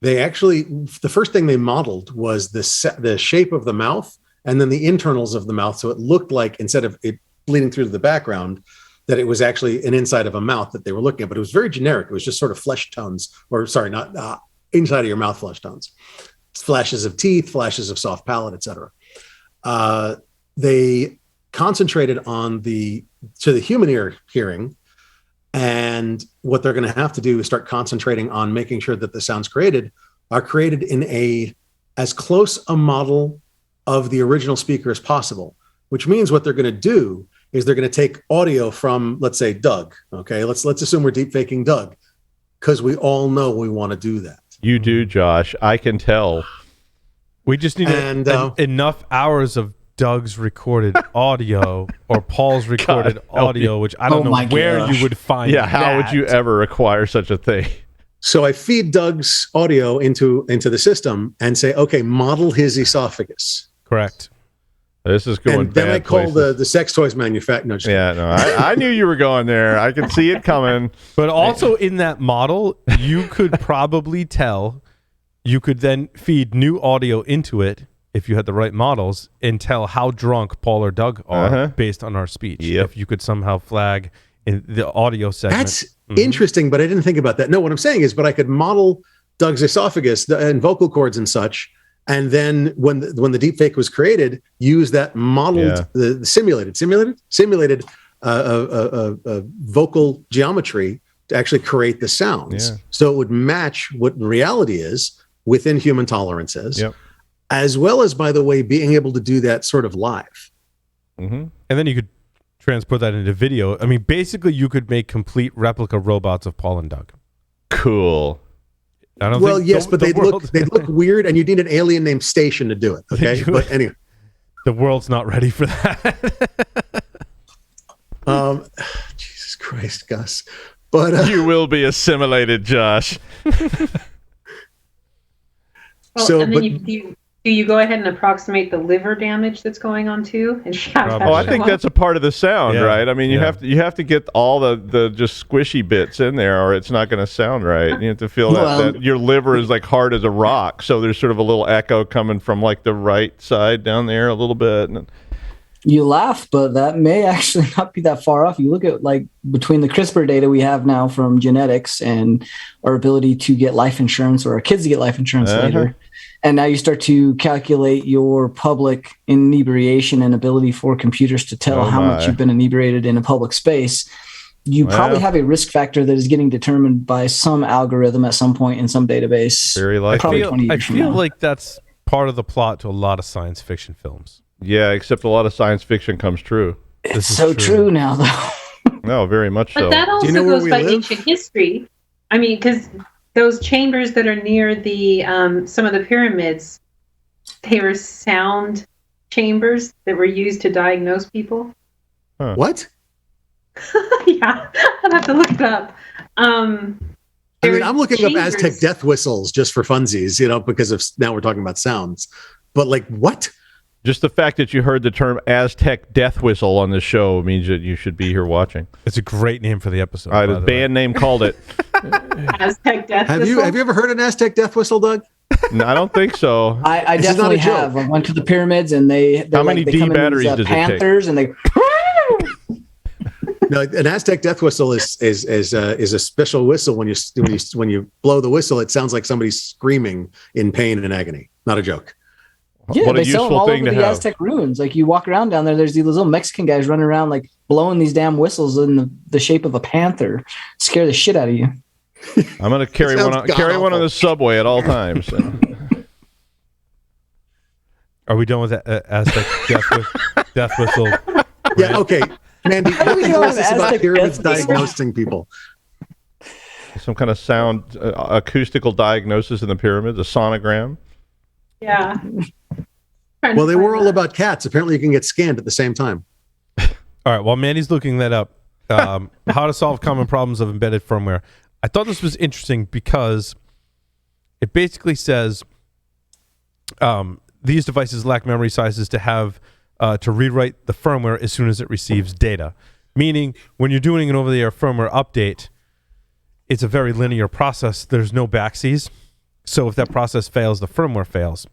S4: the first thing they modeled was the shape of the mouth and then the internals of the mouth. So it looked like, instead of it bleeding through to the background, that it was actually an inside of a mouth that they were looking at. But it was very generic. It was just sort of flesh tones, or sorry, not inside of your mouth flesh tones, flashes of teeth, flashes of soft palate, etc. They concentrated on the human ear hearing, and what they're going to have to do is start concentrating on making sure that the sounds created are created in as close a model of the original speaker as possible, which means what they're going to do is they're going to take audio from, let's say, Doug. Okay, let's assume we're deep faking Doug, because we all know we want to do that.
S2: You do, Josh. I can tell.
S1: We just need enough hours of Doug's recorded audio or Paul's recorded audio, which I don't know where you would find.
S2: Yeah, how would you ever acquire such a thing?
S4: So I feed Doug's audio into the system and say, okay, model his esophagus.
S1: Correct.
S2: This is going
S4: and then
S2: bad
S4: I call
S2: places.
S4: the sex toys manufacturer.
S2: I knew you were going there. I could see it coming.
S1: But also in that model, you could probably tell, you could then feed new audio into it if you had the right models, and tell how drunk Paul or Doug are based on our speech.
S2: Yep.
S1: If you could somehow flag in the audio segment.
S4: That's interesting, but I didn't think about that. No, what I'm saying is, but I could model Doug's esophagus and vocal cords and such, and then when the deepfake was created, use that modeled, the simulated vocal geometry to actually create the sounds.
S2: Yeah.
S4: So it would match what reality is within human tolerances.
S2: Yep.
S4: As well as, by the way, being able to do that sort of live.
S1: And then you could transport that into video. I mean, basically, you could make complete replica robots of Paul and Doug.
S2: Cool.
S1: I don't
S4: well,
S1: think
S4: yes, but they'd look weird, and you'd need an alien named Station to do it. Okay, but anyway,
S1: the world's not ready for that.
S4: Jesus Christ, Gus. But
S2: you will be assimilated, Josh.
S6: Do you go ahead and approximate the liver damage that's going on too? And
S2: I think that's a part of the sound, right? I mean, you have to get all the just squishy bits in there, or it's not going to sound right. You have to feel that your liver is like hard as a rock, so there's sort of a little echo coming from like the right side down there a little bit.
S3: You laugh, but that may actually not be that far off. You look at like between the CRISPR data we have now from genetics and our ability to get life insurance, or our kids to get life insurance later. And now you start to calculate your public inebriation and ability for computers to tell how much you've been inebriated in a public space. You probably have a risk factor that is getting determined by some algorithm at some point in some database.
S2: Very likely.
S1: I feel like that's part of the plot to a lot of science fiction films.
S2: Yeah, except a lot of science fiction comes true.
S3: It's so true now, though.
S2: No, very much so.
S6: But that also goes by ancient history. I mean, because those chambers that are near the some of the pyramids, they were sound chambers that were used to diagnose people.
S2: Huh.
S4: What?
S6: Yeah, I'd have to look it up.
S4: I mean, I'm looking up Aztec death whistles just for funsies, because now we're talking about sounds. But like, what?
S2: Just the fact that you heard the term Aztec death whistle on this show means that you should be here watching.
S1: It's a great name for the episode.
S2: All right, the band name called it.
S6: Aztec death
S4: Have
S6: whistle?
S4: you ever heard an Aztec death whistle, Doug?
S2: No, I don't think so.
S3: I
S4: This is not
S3: definitely
S4: a joke.
S3: have. I went to the pyramids and they're
S2: How many
S3: they
S2: D
S3: come in
S2: batteries
S3: these,
S2: does it take?
S3: panthers and they.
S4: No, an Aztec death whistle is a special whistle. When you blow the whistle, it sounds like somebody's screaming in pain and agony. Not a joke.
S3: Yeah,
S2: What a
S3: they sell them
S2: useful
S3: all
S2: thing
S3: over
S2: to
S3: the
S2: have.
S3: Aztec ruins. Like you walk around down there, there's these little Mexican guys running around like blowing these damn whistles in the shape of a panther. Scare the shit out of you.
S2: I'm going to carry
S4: Sounds
S2: one on the subway at all times.
S1: Are we done with that Aztec death whistle?
S4: Yeah, okay. Mandy, what
S3: we
S4: the hell
S3: doing
S4: is this
S3: with
S4: about
S3: Aztec
S4: pyramids
S3: death whistle?
S4: diagnosing people?
S2: Some kind of sound, acoustical diagnosis in the pyramids, a sonogram.
S6: Yeah.
S4: Well, they were all about cats. Apparently, you can get scanned at the same time.
S1: All right, while Mandy's looking that up, how to solve common problems of embedded firmware. I thought this was interesting because it basically says these devices lack memory sizes to have to rewrite the firmware as soon as it receives data. Meaning, when you're doing an over-the-air firmware update, it's a very linear process. There's no backsies. So if that process fails, the firmware fails.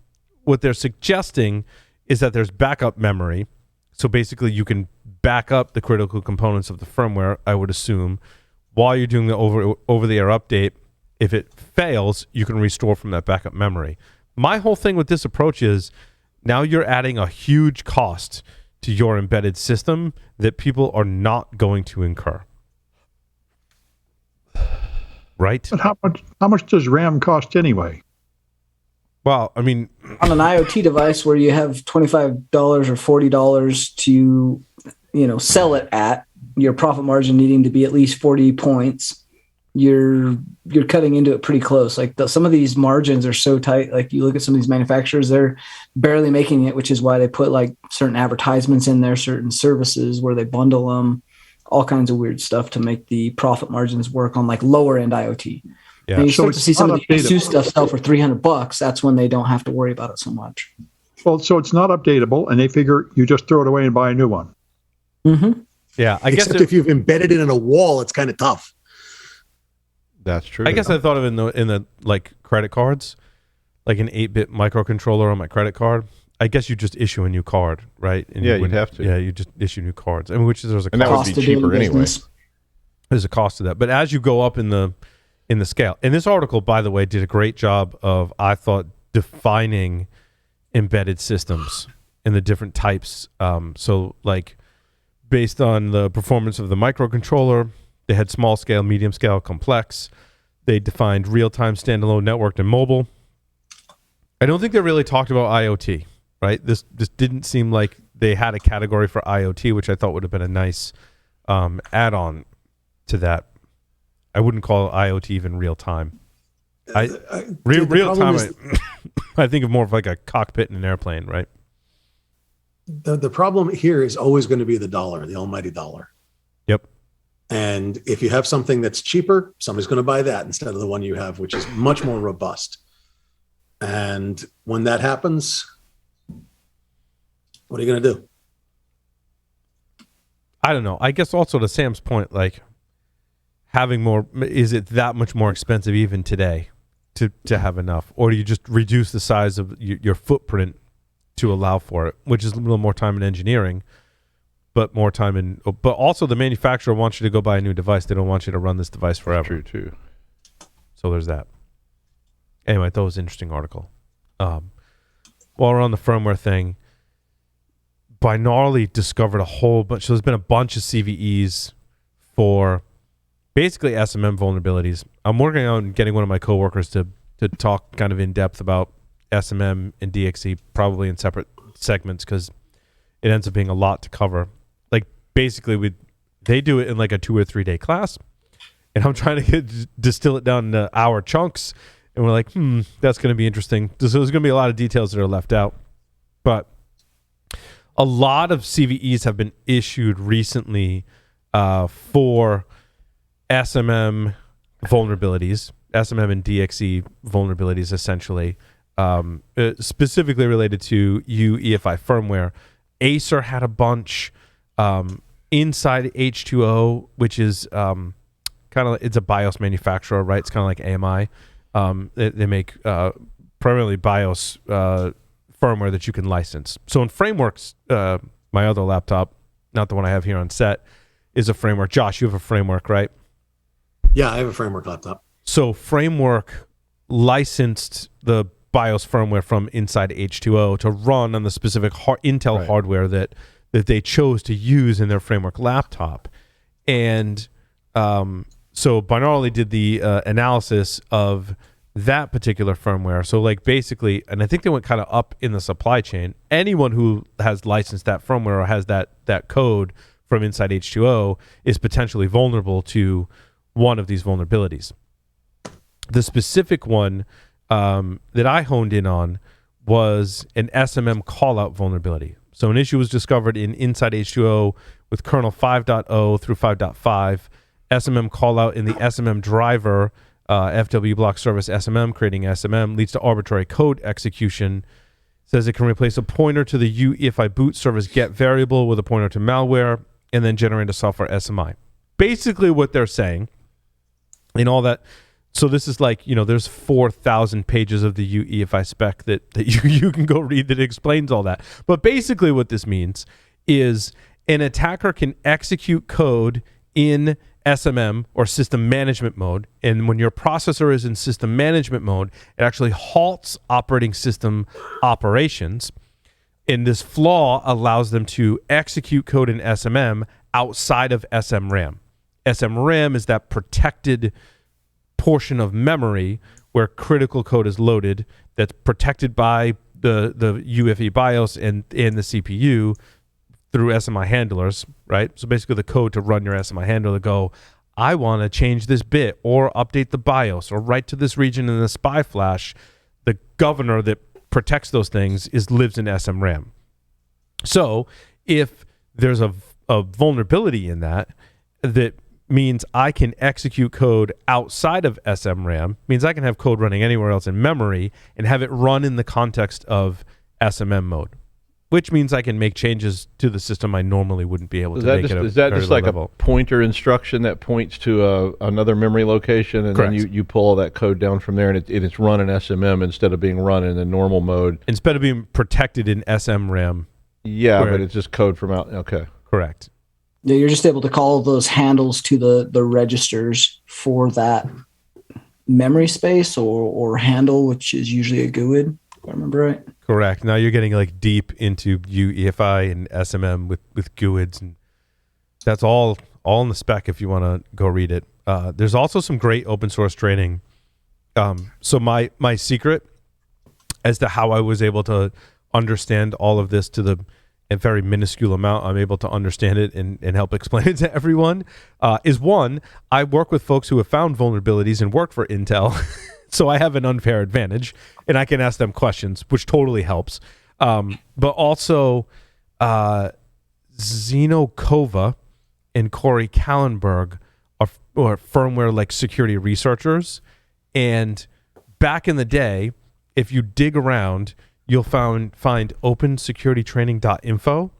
S1: What they're suggesting is that there's backup memory. So basically, you can back up the critical components of the firmware, I would assume, while you're doing the over-the-air update. If it fails, you can restore from that backup memory. My whole thing with this approach is now you're adding a huge cost to your embedded system that people are not going to incur. Right?
S5: But how much does RAM cost anyway?
S1: Well, I mean,
S3: On an IoT device where you have $25 or $40 to, sell it at, your profit margin needing to be at least 40 points, you're cutting into it pretty close. Like some of these margins are so tight. Like you look at some of these manufacturers, they're barely making it, which is why they put like certain advertisements in there, certain services where they bundle them, all kinds of weird stuff to make the profit margins work on like lower end IoT.
S1: yeah.
S3: And you
S5: So
S3: start to
S5: it's
S3: see some
S5: not
S3: of the ASUS
S5: updatable.
S3: stuff sell for $300. That's when they don't have to worry about it so much.
S5: Well, so it's not updatable, and they figure you just throw it away and buy a new one.
S3: Mm-hmm.
S1: Yeah, I guess
S4: Except if you've embedded it in a wall, it's kind of tough.
S2: That's true.
S1: I guess I thought of it in the like credit cards, like an 8-bit microcontroller on my credit card. I guess you just issue a new card, right? And
S2: Yeah,
S1: you
S2: you'd
S1: wouldn't-
S2: have to.
S1: Yeah, you just issue new cards. I mean, which is there's a
S2: And that would
S1: cost.
S2: be
S3: Cost of doing
S2: cheaper anyway.
S3: business.
S1: There's a cost to that. But as you go up in the scale, and this article, by the way, did a great job of, I thought, defining embedded systems and the different types. So like based on the performance of the microcontroller, they had small scale, medium scale, complex. They defined real-time, standalone, networked, and mobile. I don't think they really talked about IoT, right? This didn't seem like they had a category for IoT, which I thought would have been a nice add-on to that. I wouldn't call IoT even real-time. Real-time, I think of more of like a cockpit in an airplane, right?
S4: The problem here is always going to be the dollar, the almighty dollar.
S1: Yep.
S4: And if you have something that's cheaper, somebody's going to buy that instead of the one you have, which is much more robust. And when that happens, what are you going to do?
S1: I don't know. I guess also to Sam's point, like having more, is it that much more expensive even today to have enough? Or do you just reduce the size of your footprint to allow for it, which is a little more time in engineering, but more time in, but also the manufacturer wants you to go buy a new device. They don't want you to run this device forever.
S2: True too.
S1: So there's that. Anyway, I thought it was an interesting article. While we're on the firmware thing, Binarly discovered a whole bunch. So there's been a bunch of CVEs for basically SMM vulnerabilities. I'm working on getting one of my coworkers to talk kind of in depth about SMM and DXE, probably in separate segments, because it ends up being a lot to cover. Like basically, they do it in like a 2 or 3 day class, and I'm trying to distill it down into hour chunks. And we're like, that's going to be interesting. So there's going to be a lot of details that are left out. But a lot of CVEs have been issued recently for SMM vulnerabilities, SMM and DXE vulnerabilities, essentially. specifically related to UEFI firmware. Acer had a bunch. Inside H2O, which is kind of, it's a BIOS manufacturer, right? It's kind of like AMI. They make primarily BIOS firmware that you can license. So in Frameworks, my other laptop, not the one I have here on set, is a Framework. Josh, you have a Framework, right?
S4: Yeah, I have a Framework laptop.
S1: So Framework licensed the BIOS firmware from inside H2O to run on the specific Intel hardware that they chose to use in their Framework laptop. And so Binarly did the analysis of that particular firmware. So like basically, and I think they went kind of up in the supply chain, anyone who has licensed that firmware or has that code from inside H2O is potentially vulnerable to one of these vulnerabilities. The specific one that I honed in on was an SMM callout vulnerability. So an issue was discovered in inside H2O with kernel 5.0 through 5.5. SMM callout in the SMM driver, FW block service SMM, creating SMM, leads to arbitrary code execution. Says it can replace a pointer to the UEFI boot service get variable with a pointer to malware and then generate a software SMI. Basically what they're saying in all that. So this is like, there's 4,000 pages of the UEFI spec that you can go read that explains all that. But basically what this means is an attacker can execute code in SMM or system management mode. And when your processor is in system management mode, it actually halts operating system operations. And this flaw allows them to execute code in SMM outside of SMRAM. SMRAM is that protected portion of memory where critical code is loaded that's protected by the UEFI BIOS and the CPU through SMI handlers, right? So basically the code to run your SMI handler to go, I want to change this bit or update the BIOS or write to this region in the SPI flash. The governor that protects those things lives in SMRAM. So if there's a vulnerability in that means I can execute code outside of SMRAM, means I can have code running anywhere else in memory and have it run in the context of SMM mode, which means I can make changes to the system I normally wouldn't be able to make. Is that just like level. A pointer instruction that points to another memory location, and Correct. Then you pull all that code down from there, and it's run in SMM instead of being run in the normal mode? Instead of being protected in SMRAM. Yeah, but it's just code from out. Okay. Correct.
S3: Yeah, you're just able to call those handles to the registers for that memory space or handle, which is usually a GUID, if I remember right.
S1: Correct. Now you're getting like deep into UEFI and SMM with GUIDs, and that's all in the spec if you want to go read it. There's also some great open source training. So my secret as to how I was able to understand all of this to the a very minuscule amount I'm able to understand it and help explain it to everyone is one, I work with folks who have found vulnerabilities and work for Intel. So I have an unfair advantage and I can ask them questions, which totally helps. But also Zeno Kova and Corey Kallenberg are firmware like security researchers. And back in the day, if you dig around, you'll find opensecuritytraining.info,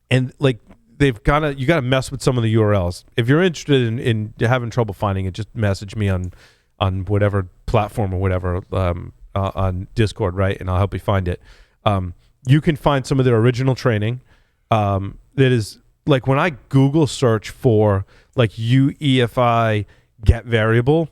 S1: and like you gotta mess with some of the URLs. If you're interested in having trouble finding it, just message me on whatever platform or whatever on Discord, right? And I'll help you find it. You can find some of their original training. That is like when I Google search for like UEFI get variable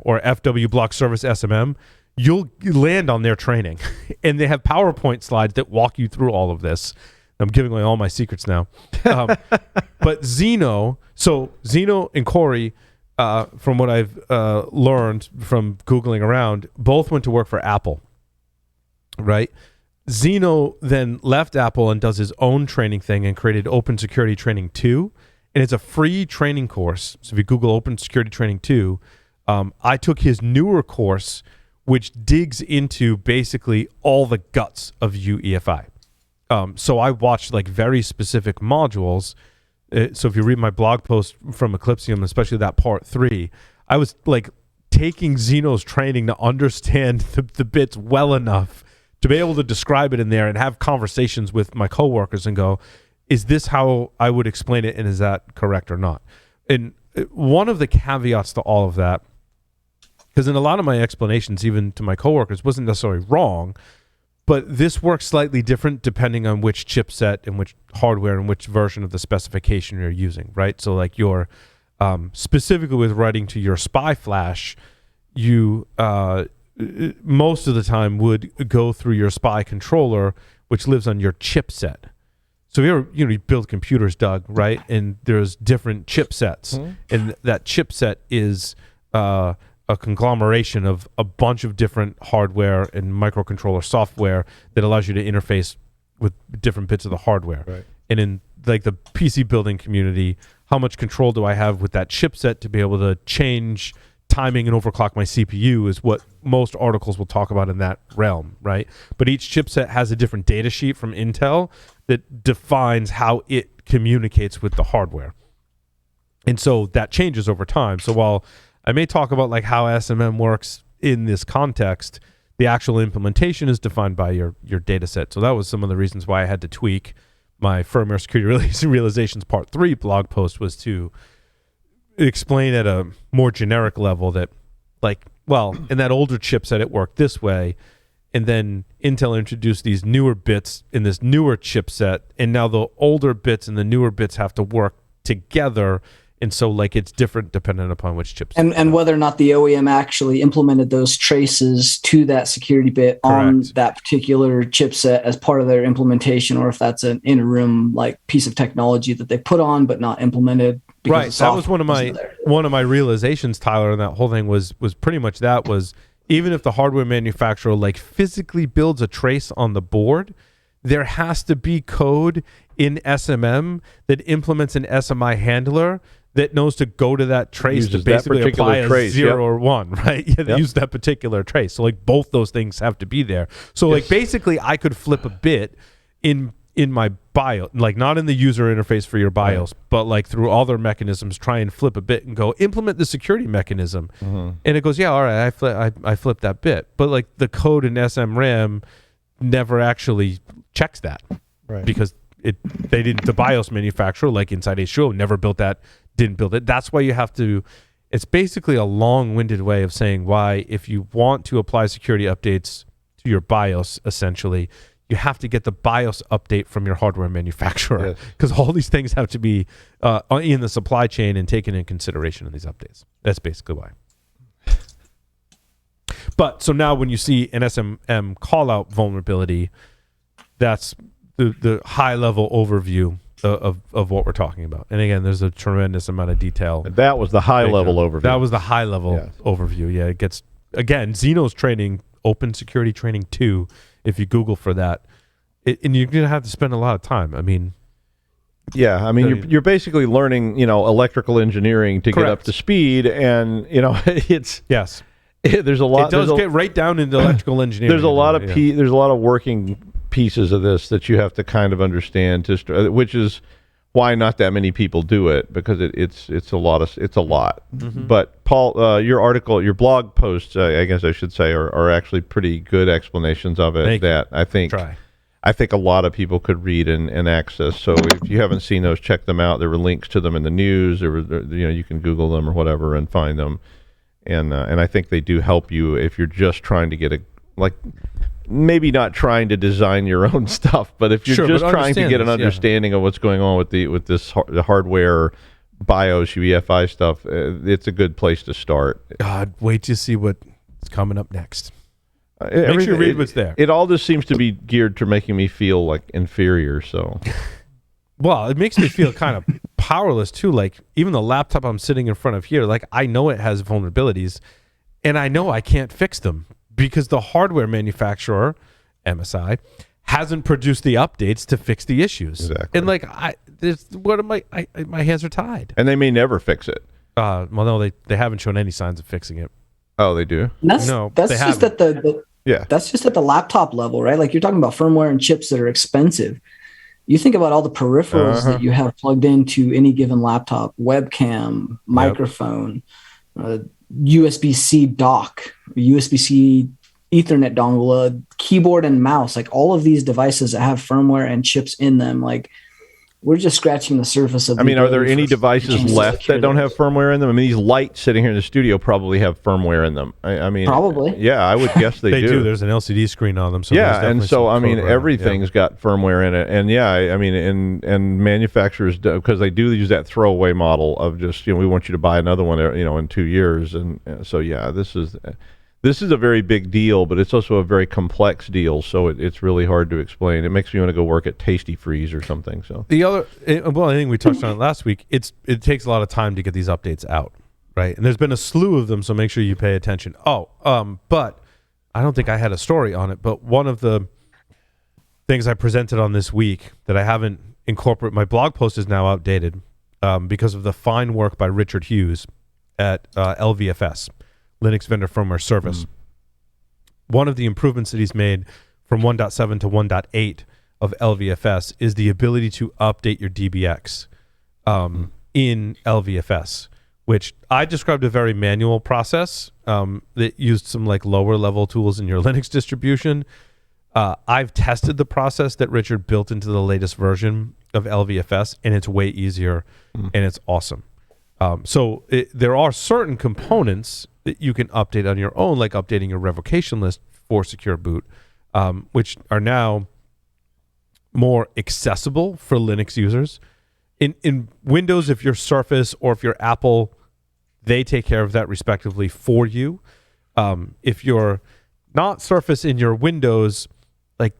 S1: or FW block service SMM, you'll land on their training, and they have PowerPoint slides that walk you through all of this. I'm giving away all my secrets now. But Zeno and Corey, from what I've learned from Googling around, both went to work for Apple, right? Zeno then left Apple and does his own training thing and created Open Security Training 2. And it's a free training course. So if you Google Open Security Training 2, I took his newer course, which digs into basically all the guts of UEFI. So I watched like very specific modules. So if you read my blog post from Eclipsium, especially that part 3, I was like taking Zeno's training to understand the bits well enough to be able to describe it in there and have conversations with my coworkers and go, is this how I would explain it, and is that correct or not? And one of the caveats to all of that, because in a lot of my explanations, even to my coworkers, wasn't necessarily wrong, but this works slightly different depending on which chipset and which hardware and which version of the specification you're using, right? So like your specifically with writing to your SPI flash, you most of the time would go through your SPI controller, which lives on your chipset. So you build computers, Doug, right? And there's different chipsets, and that chipset is a conglomeration of a bunch of different hardware and microcontroller software that allows you to interface with different bits of the hardware.
S2: Right.
S1: And in like the PC building community, how much control do I have with that chipset to be able to change timing and overclock my CPU is what most articles will talk about in that realm, right? But each chipset has a different data sheet from Intel that defines how it communicates with the hardware. And so that changes over time. So while I may talk about like how SMM works in this context, the actual implementation is defined by your data set. So that was some of the reasons why I had to tweak my firmware security realizations part 3 blog post, was to explain at a more generic level that, like, well, in that older chipset it worked this way, and then Intel introduced these newer bits in this newer chipset, and now the older bits and the newer bits have to work together, and so like it's different depending upon which chipset.
S3: And whether or not the OEM actually implemented those traces to that security bit on that particular chipset as part of their implementation, or if that's an interim like piece of technology that they put on but not implemented.
S1: Right. That was one of my realizations, Tyler, and that whole thing was pretty much that was, even if the hardware manufacturer like physically builds a trace on the board, there has to be code in SMM that implements an SMI handler that knows to go to that trace to basically apply a 0 or 1, right? Yeah, use that particular trace. So like both those things have to be there. So like basically I could flip a bit in my BIOS, like not in the user interface for your BIOS, but like through all their mechanisms, try and flip a bit and go implement the security mechanism. And it goes, yeah, all right, I flipped that bit. But like the code in SMRAM never actually checks that, right? Because the BIOS manufacturer, like inside H2O, never built that, didn't build it. That's why you have to, it's basically a long-winded way of saying why, if you want to apply security updates to your BIOS, essentially, you have to get the BIOS update from your hardware manufacturer, because all these things have to be in the supply chain and taken in consideration in these updates. That's basically why. But so now when you see an SMM callout vulnerability, that's the high-level overview of what we're talking about. And again, there's a tremendous amount of detail.
S2: That was the high-level overview.
S1: That was the high-level overview. Yeah, it gets, again, Zeno's training, Open Security Training 2, if you Google for that, and you're going to have to spend a lot of time. I mean,
S2: you're basically learning, electrical engineering to get up to speed, and it's there's a lot.
S1: It does get right down into electrical engineering.
S2: There's a lot of there's a lot of working pieces of this that you have to kind of understand, which is why not that many people do it, because it's a lot. Mm-hmm. But Paul, your article, your blog posts, I guess I should say, are actually pretty good explanations of it. I think a lot of people could read and access. So if you haven't seen those, check them out. There were links to them in the news. You can Google them or whatever and find them. And I think they do help you if you're just trying to get maybe not trying to design your own stuff, but if you're just trying to get an understanding of what's going on with the hardware, BIOS, UEFI stuff, it's a good place to start.
S1: God, wait to see what's coming up next. Make sure you read what's there.
S2: It all just seems to be geared to making me feel like inferior. So,
S1: well, it makes me feel kind of powerless too. Like even the laptop I'm sitting in front of here, like I know it has vulnerabilities, and I know I can't fix them, because the hardware manufacturer, MSI, hasn't produced the updates to fix the issues.
S2: Exactly.
S1: And like, my hands are tied.
S2: And they may never fix it.
S1: Well, no, they haven't shown any signs of fixing it.
S2: Oh, they do?
S3: That's just at that's just at the laptop level, right? Like you're talking about firmware and chips that are expensive. You think about all the peripherals that you have plugged into any given laptop, webcam, microphone, USB-C dock, USB-C Ethernet dongle, a keyboard and mouse, like all of these devices that have firmware and chips in them, like we're just scratching the surface of.
S2: I mean, are there any devices left that don't have firmware in them? I mean, these lights sitting here in the studio probably have firmware in them. I mean,
S3: probably.
S2: Yeah, I would guess they do.
S1: There's an LCD screen on them. So
S2: yeah, and so I mean, everything's got firmware in it, and yeah, I mean, and manufacturers, because they do use that throwaway model of just, we want you to buy another one, in 2 years, and so yeah, this is a very big deal, but it's also a very complex deal, so it's really hard to explain. It makes me want to go work at Tasty Freeze or something. So
S1: I think we touched on it last week. It takes a lot of time to get these updates out, right? And there's been a slew of them, so make sure you pay attention. But I don't think I had a story on it, but one of the things I presented on this week that I haven't incorporated, my blog post is now outdated because of the fine work by Richard Hughes at LVFS. Linux Vendor Firmware Service. One of the improvements that he's made from 1.7 to 1.8 of LVFS is the ability to update your DBX in LVFS, which I described a very manual process that used some like lower level tools in your Linux distribution. I've tested the process that Richard built into the latest version of LVFS, and it's way easier and it's awesome. So there are certain components that you can update on your own, like updating your revocation list for Secure Boot, which are now more accessible for Linux users. In Windows, if you're Surface or if you're Apple, they take care of that respectively for you. If you're not Surface in your Windows, like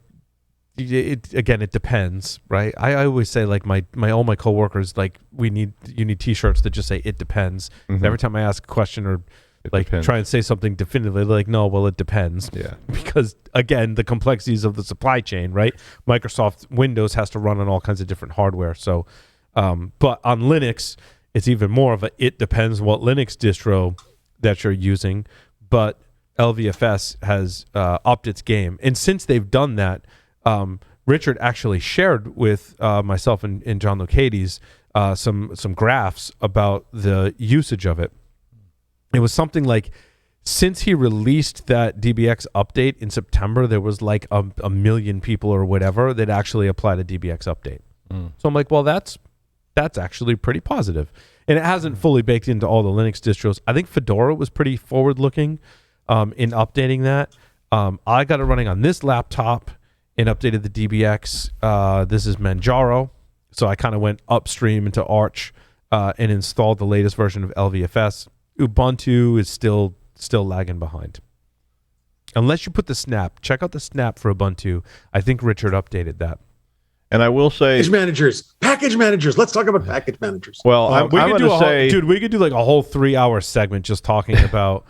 S1: it depends, right? I always say, like all my coworkers, like you need T-shirts that just say "it depends." Every time I ask a question or try and say something definitively, they're like, no, well, it depends. Yeah. Because again, the complexities of the supply chain, right? Microsoft Windows has to run on all kinds of different hardware. So, but on Linux, it's even more of it depends what Linux distro that you're using. But LVFS has upped its game. And since they've done that, Richard actually shared with myself and John Locades some graphs about the usage of it. It was something like, since he released that DBX update in September, there was like a million people or whatever that actually applied a DBX update. So I'm like, well, that's actually pretty positive. And it hasn't fully baked into all the Linux distros. I think Fedora was pretty forward-looking in updating that. I got it running on this laptop and updated the DBX. This is Manjaro. So I kind of went upstream into Arch and installed the latest version of LVFS. Ubuntu is still lagging behind. Unless you put the snap. Check out the snap for Ubuntu. I think Richard updated that.
S2: And I will say,
S4: package managers. Let's talk about package managers.
S2: Well, I'm going to say,
S1: we could do like a whole 3-hour segment just talking about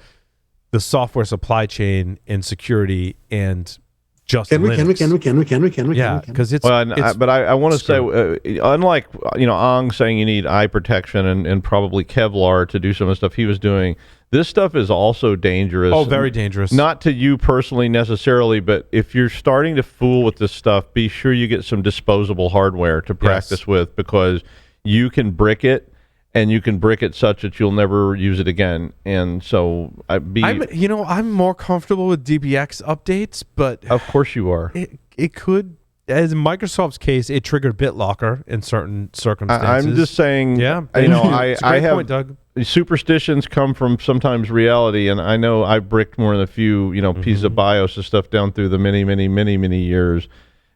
S1: the software supply chain and security and just
S4: Can we?
S1: Yeah, because it's.
S2: Well, but I want to say, unlike Ong saying you need eye protection and probably Kevlar to do some of the stuff he was doing, this stuff is also dangerous.
S1: Oh, very dangerous.
S2: Not to you personally necessarily, but if you're starting to fool with this stuff, be sure you get some disposable hardware to practice with, because you can brick it. And you can brick it such that you'll never use it again. And so
S1: I'm more comfortable with DBX updates, but
S2: of course you are.
S1: It could, as in Microsoft's case, it triggered BitLocker in certain circumstances.
S2: I'm just saying.
S1: Yeah,
S2: I have
S1: point, Doug.
S2: Superstitions come from sometimes reality, and I know I bricked more than a few pieces of BIOS and stuff down through the many years.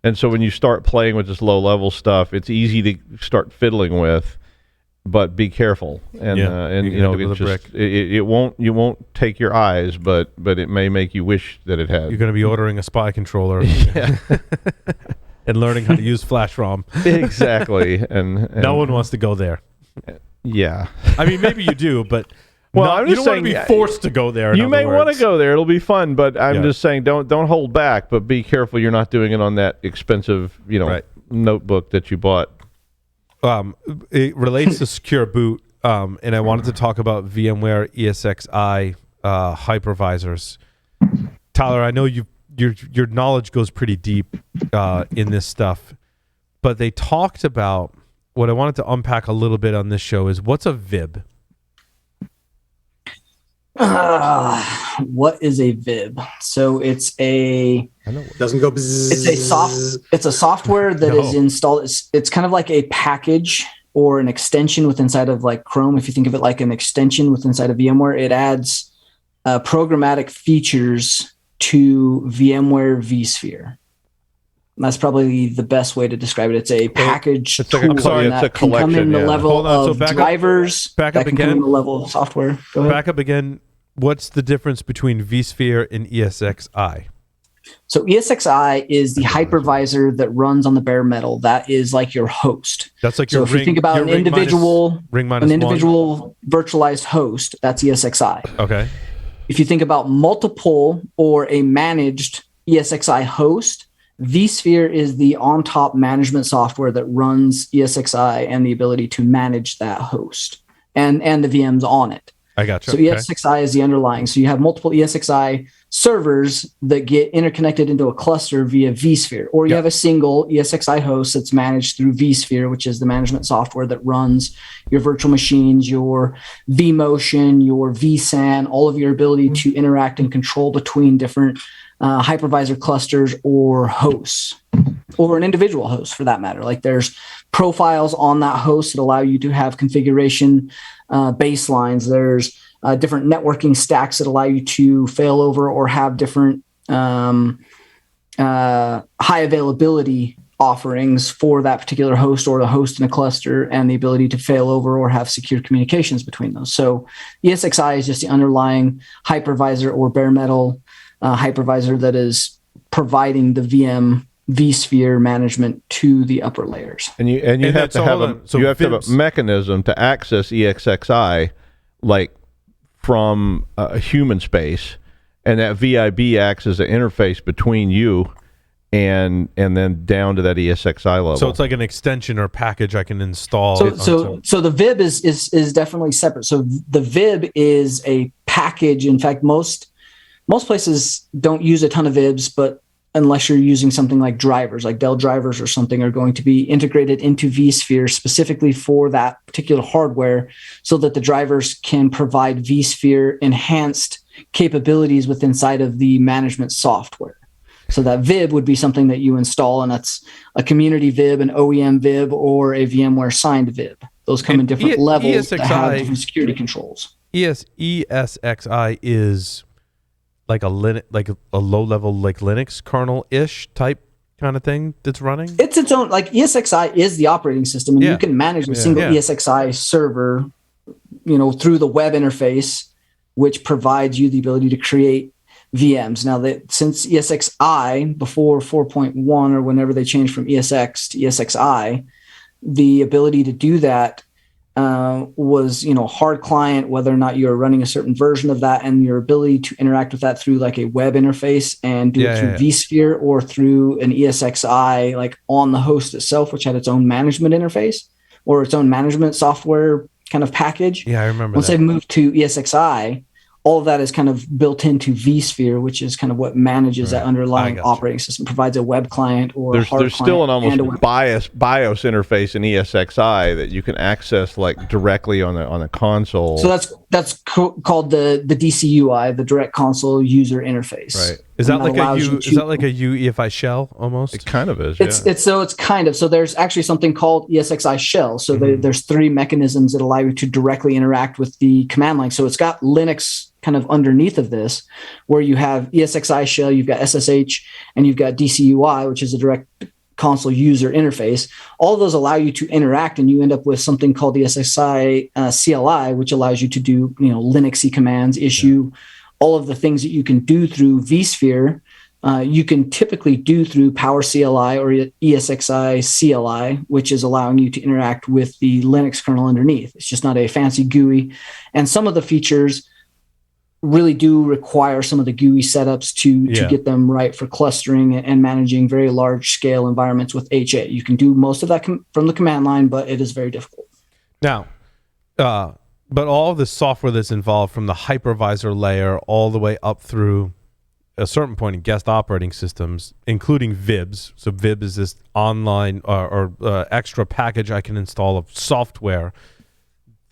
S2: And so when you start playing with this low level stuff, it's easy to start fiddling with. But be careful, and it's just it won't. You won't take your eyes, but it may make you wish that it had.
S1: You're going to be ordering a SPI controller, and learning how to use flash ROM.
S2: Exactly, and
S1: no one wants to go there.
S2: Yeah,
S1: I mean, maybe you do, but
S2: I'm
S1: you
S2: just
S1: don't want to be forced to go there.
S2: You may want to go there; it'll be fun. But I'm just saying, don't hold back. But be careful; you're not doing it on that expensive, notebook that you bought.
S1: It relates to Secure Boot, and I wanted to talk about VMware ESXi hypervisors. Tyler, I know your knowledge goes pretty deep in this stuff, but they talked about what I wanted to unpack a little bit on this show is, what's a Vib?
S3: What is a Vib? So it's a
S4: Doesn't go bzzz.
S3: It's a software that is installed. It's kind of like a package or an extension within inside of like Chrome. If you think of it like an extension within inside of VMware, it adds programmatic features to VMware vSphere. And that's probably the best way to describe it. It's a package tool that can come in the level of drivers.
S1: Back up
S3: again. Come in the level of software. Go ahead.
S1: Back up again. What's the difference between vSphere and Esxi?
S3: So Esxi is the hypervisor that runs on the bare metal. That is like your host.
S1: That's like
S3: so if you think about an individual virtualized host, that's Esxi.
S1: Okay.
S3: If you think about multiple or a managed Esxi host, vSphere is the on-top management software that runs Esxi and the ability to manage that host and the VMs on it.
S1: I got you.
S3: So Esxi is the underlying. So you have multiple Esxi servers that get interconnected into a cluster via vSphere, or you have a single Esxi host that's managed through vSphere, which is the management software that runs your virtual machines, your vMotion, your vSAN, all of your ability to interact and control between different hypervisor clusters or hosts, or an individual host for that matter. Like there's profiles on that host that allow you to have configuration baselines. There's different networking stacks that allow you to fail over or have different high availability offerings for that particular host or the host in a cluster, and the ability to fail over or have secure communications between those. So Esxi is just the underlying hypervisor or bare metal hypervisor that is providing the vSphere management to the upper layers.
S2: And you have to have a mechanism to access Esxi, like from a human space, and that VIB acts as an interface between you and then down to that Esxi level.
S1: So it's like an extension or package I can install.
S3: So the Vib is definitely separate. So the Vib is a package. In fact, most places don't use a ton of Vibs, but unless you're using something like drivers, like Dell drivers or something, are going to be integrated into vSphere specifically for that particular hardware, so that the drivers can provide vSphere enhanced capabilities within inside of the management software. So that Vib would be something that you install, and that's a community Vib, an OEM Vib, or a VMware signed Vib. Those come in different levels that have different security controls.
S1: Esxi is like a low level like Linux kernel ish type kind of thing that's running.
S3: It's its own, like Esxi is the operating system, and you can manage a single Esxi server, through the web interface, which provides you the ability to create VMs. Now that since Esxi before 4.1 or whenever they changed from ESX to Esxi, the ability to do that was hard client, whether or not you're running a certain version of that, and your ability to interact with that through like a web interface and do it through vSphere or through an Esxi like on the host itself, which had its own management interface or its own management software kind of package.
S1: Yeah, I remember.
S3: Once they've moved to Esxi, all of that is kind of built into vSphere, which is kind of what manages that underlying operating system, provides a web client or a hard
S2: there's
S3: client.
S2: Still an almost BIOS interface in Esxi that you can access like directly on the console.
S3: So that's called the DCUI, the Direct Console User Interface.
S1: Right. Is that like a UEFI shell almost?
S2: It kind of is.
S3: So there's actually something called Esxi shell. So there's three mechanisms that allow you to directly interact with the command line. So it's got Linux kind of underneath of this, where you have Esxi shell, you've got SSH, and you've got DCUI, which is a Direct Console User Interface. All of those allow you to interact, and you end up with something called the Esxi CLI, which allows you to do Linuxy commands, issue all of the things that you can do through vSphere. You can typically do through Power CLI or Esxi CLI, which is allowing you to interact with the Linux kernel underneath. It's just not a fancy GUI, and some of the features really do require some of the GUI setups to get them right for clustering and managing very large scale environments with HA. You can do most of that from the command line, but it is very difficult.
S1: Now, but all the software that's involved from the hypervisor layer all the way up through a certain point in guest operating systems, including Vibs. So Vib is this online or extra package I can install of software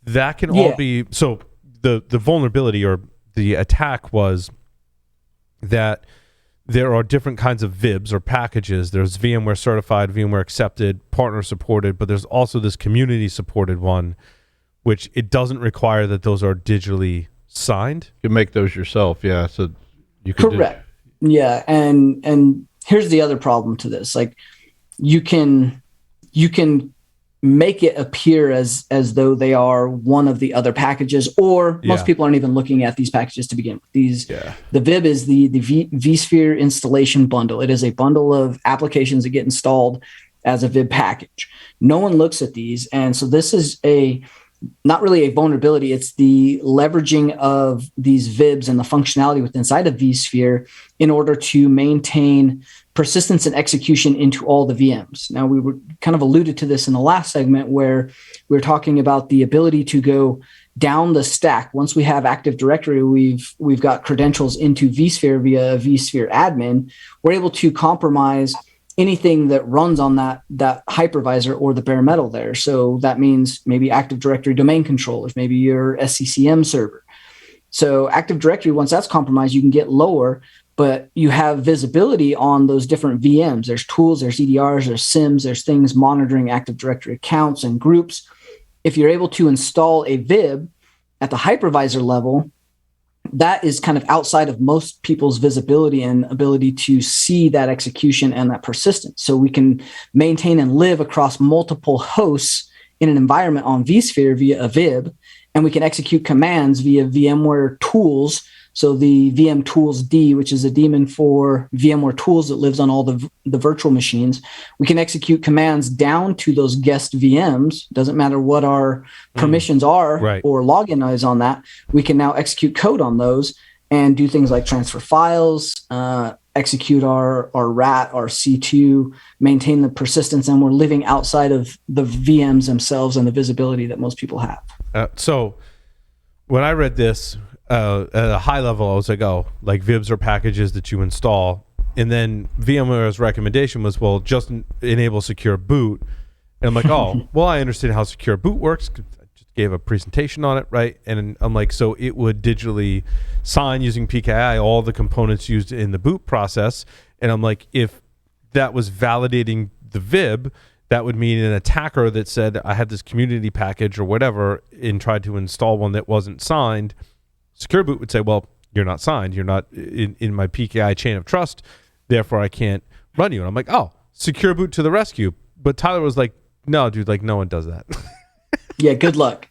S1: that can all be, so the vulnerability or the attack was that there are different kinds of VIBs or packages. There's VMware certified, VMware accepted, partner supported, but there's also this community supported one, which it doesn't require that those are digitally signed.
S2: You can make those yourself, yeah. So you can
S3: correct. Yeah, and here's the other problem to this. Like you can make it appear as though they are one of the other packages, or most people aren't even looking at these packages to begin with. The Vib is the vSphere installation bundle. It is a bundle of applications that get installed as a Vib package. No one looks at these, and so this is not really a vulnerability. It's the leveraging of these VIBs and the functionality within inside of vSphere in order to maintain persistence and execution into all the VMs. Now, we were kind of alluded to this in the last segment where we were talking about the ability to go down the stack. Once we have Active Directory, we've got credentials into vSphere via vSphere admin. We're able to compromise anything that runs on that hypervisor or the bare metal there. So that means maybe Active Directory domain controllers, maybe your SCCM server. So Active Directory, once that's compromised, you can get lower, but you have visibility on those different VMs. There's tools, there's EDRs, there's SIMs, there's things monitoring Active Directory accounts and groups. If you're able to install a Vib at the hypervisor level, that is kind of outside of most people's visibility and ability to see that execution and that persistence. So we can maintain and live across multiple hosts in an environment on vSphere via a Vib, and we can execute commands via VMware tools. So the VM tools D, which is a daemon for VMware tools that lives on all the virtual machines, we can execute commands down to those guest VMs. Doesn't matter what our permissions are or login is on that. We can now execute code on those and do things like transfer files, execute our RAT, our C2, maintain the persistence, and we're living outside of the VMs themselves and the visibility that most people have.
S1: So when I read this, at a high level, I was like, oh, like VIBs are packages that you install. And then VMware's recommendation was, well, just enable secure boot. And I'm like, oh, well, I understand how secure boot works. I just gave a presentation on it, right? And I'm like, so it would digitally sign using PKI all the components used in the boot process. And I'm like, if that was validating the Vib, that would mean an attacker that said, I had this community package or whatever and tried to install one that wasn't signed, Secure Boot would say, well, you're not signed. You're not in my PKI chain of trust. Therefore, I can't run you. And I'm like, oh, Secure Boot to the rescue. But Tyler was like, no, dude, like no one does that.
S3: Yeah, good luck.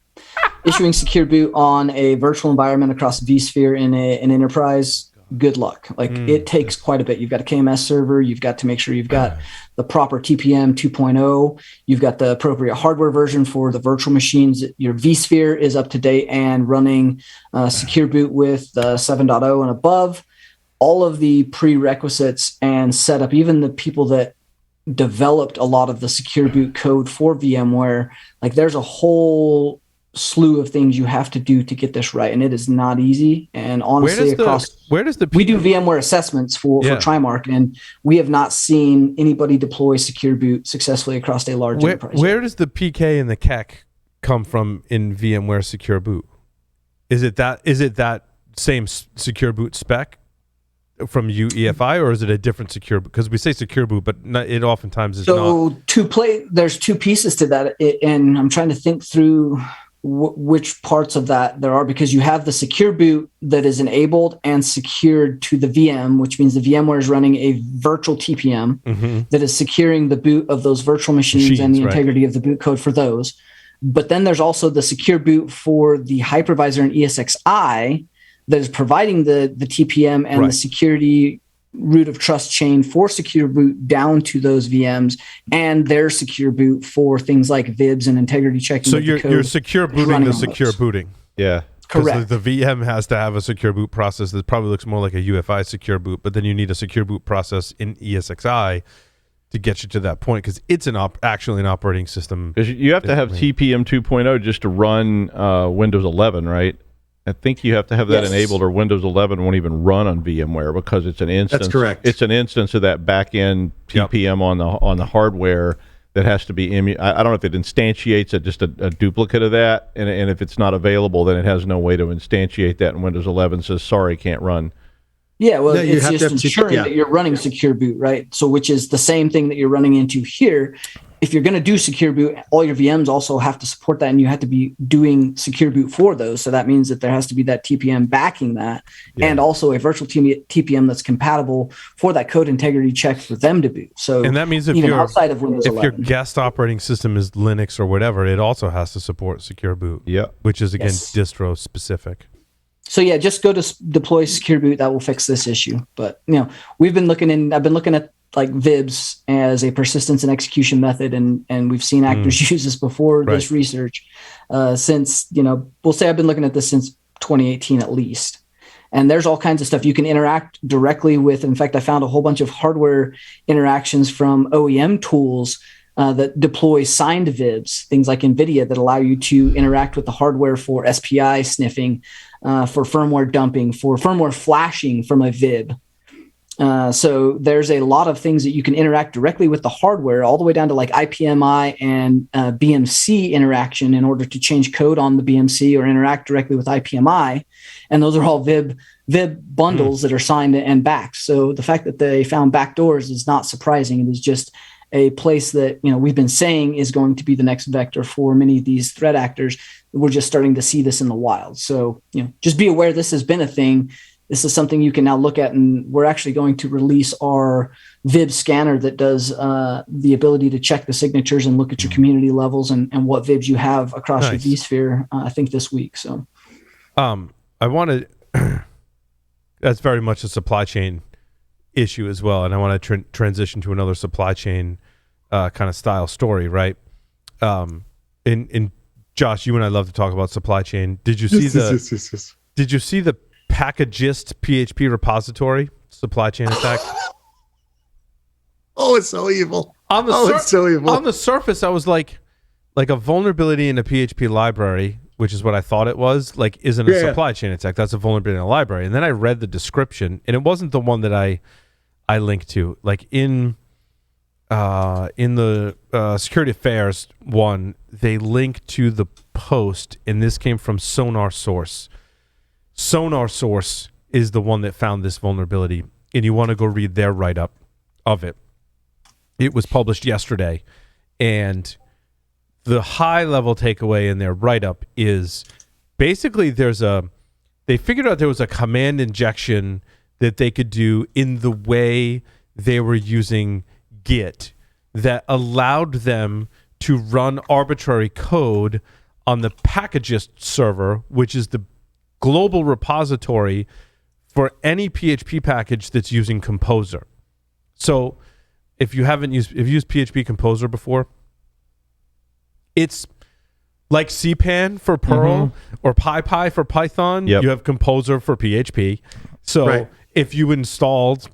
S3: Issuing Secure Boot on a virtual environment across vSphere in an enterprise, good luck. Like it takes quite a bit. You've got a KMS server. You've got to make sure you've got the proper TPM 2.0. You've got the appropriate hardware version for the virtual machines. Your vSphere is up to date and running Secure Boot with 7.0 and above. All of the prerequisites and setup, even the people that developed a lot of the Secure Boot code for VMware, like there's a whole slew of things you have to do to get this right, and it is not easy. And honestly, we do VMware assessments for Trimark, and we have not seen anybody deploy Secure Boot successfully across a large enterprise.
S1: Where does the PK and the KEK come from in VMware Secure Boot? Is it that same Secure Boot spec from UEFI, or is it a different Secure Boot? Because we say Secure Boot, but it oftentimes is not. There's two pieces to that, and I'm trying to think through which parts of that there are, because you have the Secure Boot that is enabled and secured to the VM, which means the VMware is running a virtual TPM that is securing the boot of those virtual machines and the integrity of the boot code for those. But then there's also the Secure Boot for the hypervisor and ESXi that is providing the TPM and the security root of trust chain for Secure Boot down to those VMs, and their Secure Boot for things like VIBs and integrity checking. So you're secure booting the secure booting. Yeah. Correct. The VM has to have a Secure Boot process that probably looks more like a UEFI Secure Boot, but then you need a Secure Boot process in ESXi to get you to that point, because it's actually an operating system. Because you have to have TPM 2.0 just to run Windows 11, right? I think you have to have that enabled, or Windows 11 won't even run on VMware because it's an instance. That's correct. It's an instance of that back-end TPM on the hardware
S2: that has to be I don't know if it instantiates just a duplicate of that, and if it's not available, then it has no way to instantiate that, and Windows 11 says, sorry, can't run.
S3: Yeah, well,
S4: No, you
S3: it's
S4: have to
S3: just
S4: have
S3: ensuring that you're running secure boot, right? So, which is the same thing that you're running into here. If you're going to do secure boot, all your VMs also have to support that, and you have to be doing secure boot for those. So that means that there has to be that TPM backing that, and also a virtual TPM that's compatible for that code integrity check for them to boot. So,
S1: And that means if
S3: even
S1: you're
S3: outside of Windows
S1: if
S3: 11,
S1: your guest operating system is Linux or whatever, it also has to support secure boot.
S2: Yeah.
S1: Which is again
S3: Yes.
S1: distro specific.
S3: so yeah, just go to deploy secure boot. That will fix this issue. But I've been looking at like Vibs as a persistence and execution method, and we've seen actors use this before this research. Since we'll say I've been looking at this since 2018 at least. And there's all kinds of stuff you can interact directly with. In fact, I found a whole bunch of hardware interactions from OEM tools that deploy signed Vibs, things like NVIDIA, that allow you to interact with the hardware for SPI sniffing, for firmware dumping, for firmware flashing from a Vib. So there's a lot of things that you can interact directly with the hardware, all the way down to like IPMI and BMC interaction in order to change code on the BMC or interact directly with IPMI. And those are all Vib bundles that are signed and backed. So the fact that they found backdoors is not surprising. It is just a place that we've been saying is going to be the next vector for many of these threat actors. We're just starting to see this in the wild. So just be aware this has been a thing. This is something you can now look at, and we're actually going to release our Vib scanner that does the ability to check the signatures and look at your community levels and what Vibs you have across your vSphere, I think this week. So,
S1: I wanted that's very much a supply chain issue as well, and I want to transition to another supply chain kind of style story, right? In Josh, you and I love to talk about supply chain. Did you see
S4: Yes.
S1: Did you see the Packagist PHP repository supply chain attack?
S4: Oh, it's so evil. It's so evil.
S1: On the surface, I was like a vulnerability in a PHP library, which is what I thought it was, like isn't a supply chain attack. That's a vulnerability in a library. And then I read the description, and it wasn't the one that I linked to. Like in the Security Affairs one, they link to the post, and this came from Sonar Source. Sonar Source is the one that found this vulnerability, and you want to go read their write-up of it. It was published yesterday, and the high-level takeaway in their write-up is basically they figured out there was a command injection that they could do in the way they were using Git that allowed them to run arbitrary code on the Packagist server, which is the global repository for any PHP package that's using Composer. So if you used PHP Composer before, it's like CPAN for Perl or PyPy for Python.
S2: Yep.
S1: You have Composer for PHP. So if you installed,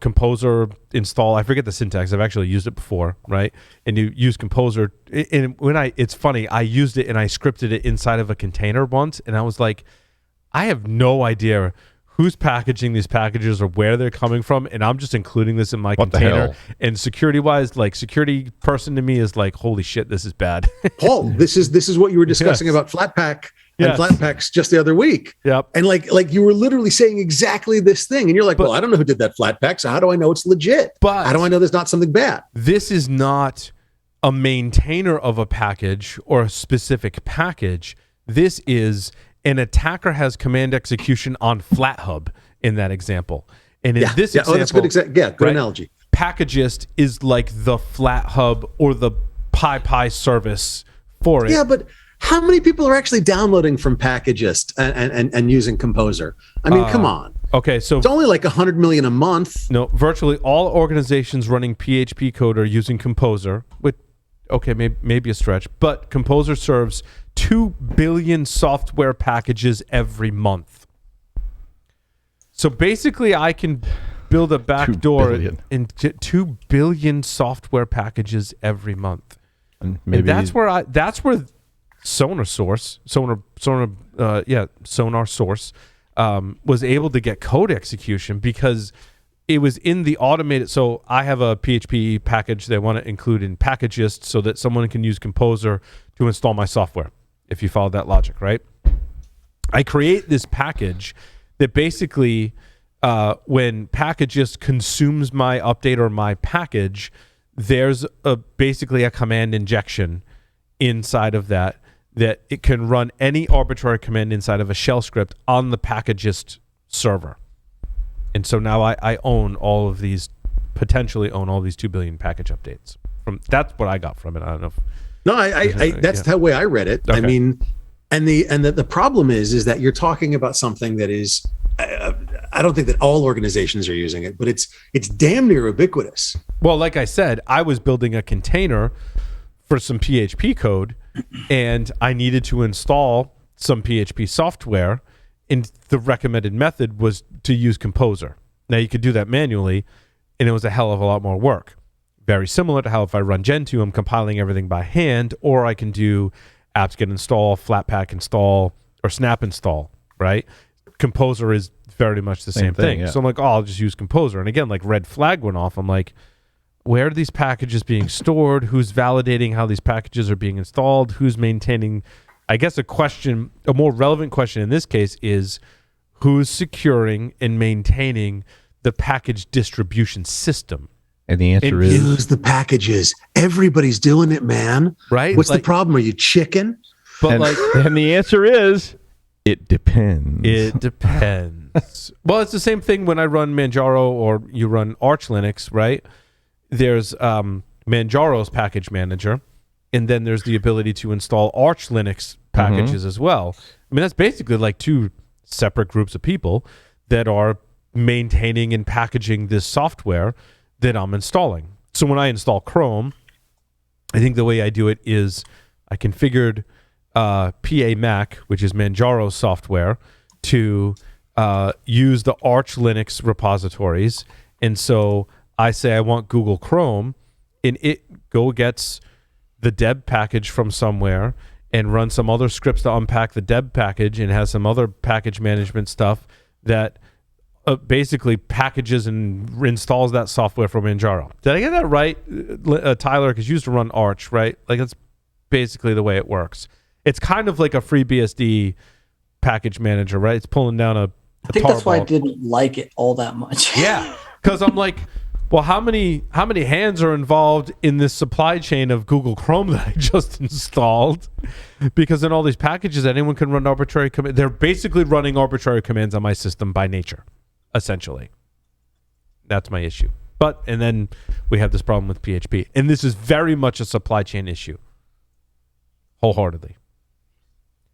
S1: Composer install, I forget the syntax. I've actually used it before, right? And you use Composer. And it's funny, I used it and I scripted it inside of a container once, and I was like, I have no idea who's packaging these packages or where they're coming from, and I'm just including this in my container. And security-wise, like security person to me is like, holy shit, this is bad.
S4: Paul, this is what you were discussing about Flatpak and Flatpaks just the other week.
S1: Yep.
S4: And like you were literally saying exactly this thing, and you're like, well, I don't know who did that Flatpak, so how do I know it's legit?
S1: But
S4: how do I know there's not something bad?
S1: This is not a maintainer of a package or a specific package. This is an attacker has command execution on FlatHub in that example. And in this example,
S4: that's a good example. Yeah, good analogy.
S1: Packagist is like the FlatHub or the PyPy service for it.
S4: Yeah, but how many people are actually downloading from Packagist and using Composer? I mean, come on.
S1: Okay, so
S4: it's only like 100 million a month.
S1: No, virtually all organizations running PHP code are using Composer. With maybe a stretch, but Composer serves 2 billion software packages every month. So basically, I can build a backdoor into 2 billion software packages every month. And that's where Sonar Source was able to get code execution, because it was in the automated. So I have a PHP package they want to include in Packagist so that someone can use Composer to install my software, if you follow that logic, right? I create this package that basically, when Packagist consumes my update or my package, there's basically a command injection inside of that it can run any arbitrary command inside of a shell script on the Packagist server. And so now I potentially own all these 2 billion package updates. That's what I got from it. I don't know if...
S4: No, that's the way I read it.
S1: Okay.
S4: I mean, and the problem is that you're talking about something that is, I don't think that all organizations are using it, but it's damn near ubiquitous.
S1: Well, like I said, I was building a container for some PHP code, and I needed to install some PHP software, and the recommended method was to use Composer. Now, you could do that manually, and it was a hell of a lot more work. Very similar to how if I run Gentoo, I'm compiling everything by hand, or I can do apt-get install, flatpak install, or snap install, right? Composer is very much the same thing.
S2: Yeah.
S1: So I'm like, I'll just use Composer. And again, like red flag went off. I'm like, where are these packages being stored? Who's validating how these packages are being installed? Who's maintaining? I guess a more relevant question in this case is who's securing and maintaining the package distribution system?
S2: And the answer is
S4: use the packages. Everybody's doing it, man.
S1: Right?
S4: What's the problem? Are you chicken?
S1: But
S2: and the answer is it depends.
S1: It depends. Well, it's the same thing when I run Manjaro or you run Arch Linux, right? There's Manjaro's package manager, and then there's the ability to install Arch Linux packages as well. I mean, that's basically like two separate groups of people that are maintaining and packaging this software that I'm installing. So when I install Chrome, I think the way I do it is I configured PA Mac, which is Manjaro's software, to use the Arch Linux repositories. And so I say I want Google Chrome, and it gets the deb package from somewhere and runs some other scripts to unpack the deb package and has some other package management stuff that basically packages and installs that software from Manjaro. Did I get that right, Tyler? Because you used to run Arch, right? Like that's basically the way it works. It's kind of like a FreeBSD package manager, right? It's pulling down a
S3: I think that's why I didn't like it all that much.
S1: Yeah, because I'm like, well, how many hands are involved in this supply chain of Google Chrome that I just installed? Because in all these packages, anyone can run arbitrary commands. They're basically running arbitrary commands on my system by nature, essentially. That's my issue. And then we have this problem with PHP. And this is very much a supply chain issue. Wholeheartedly.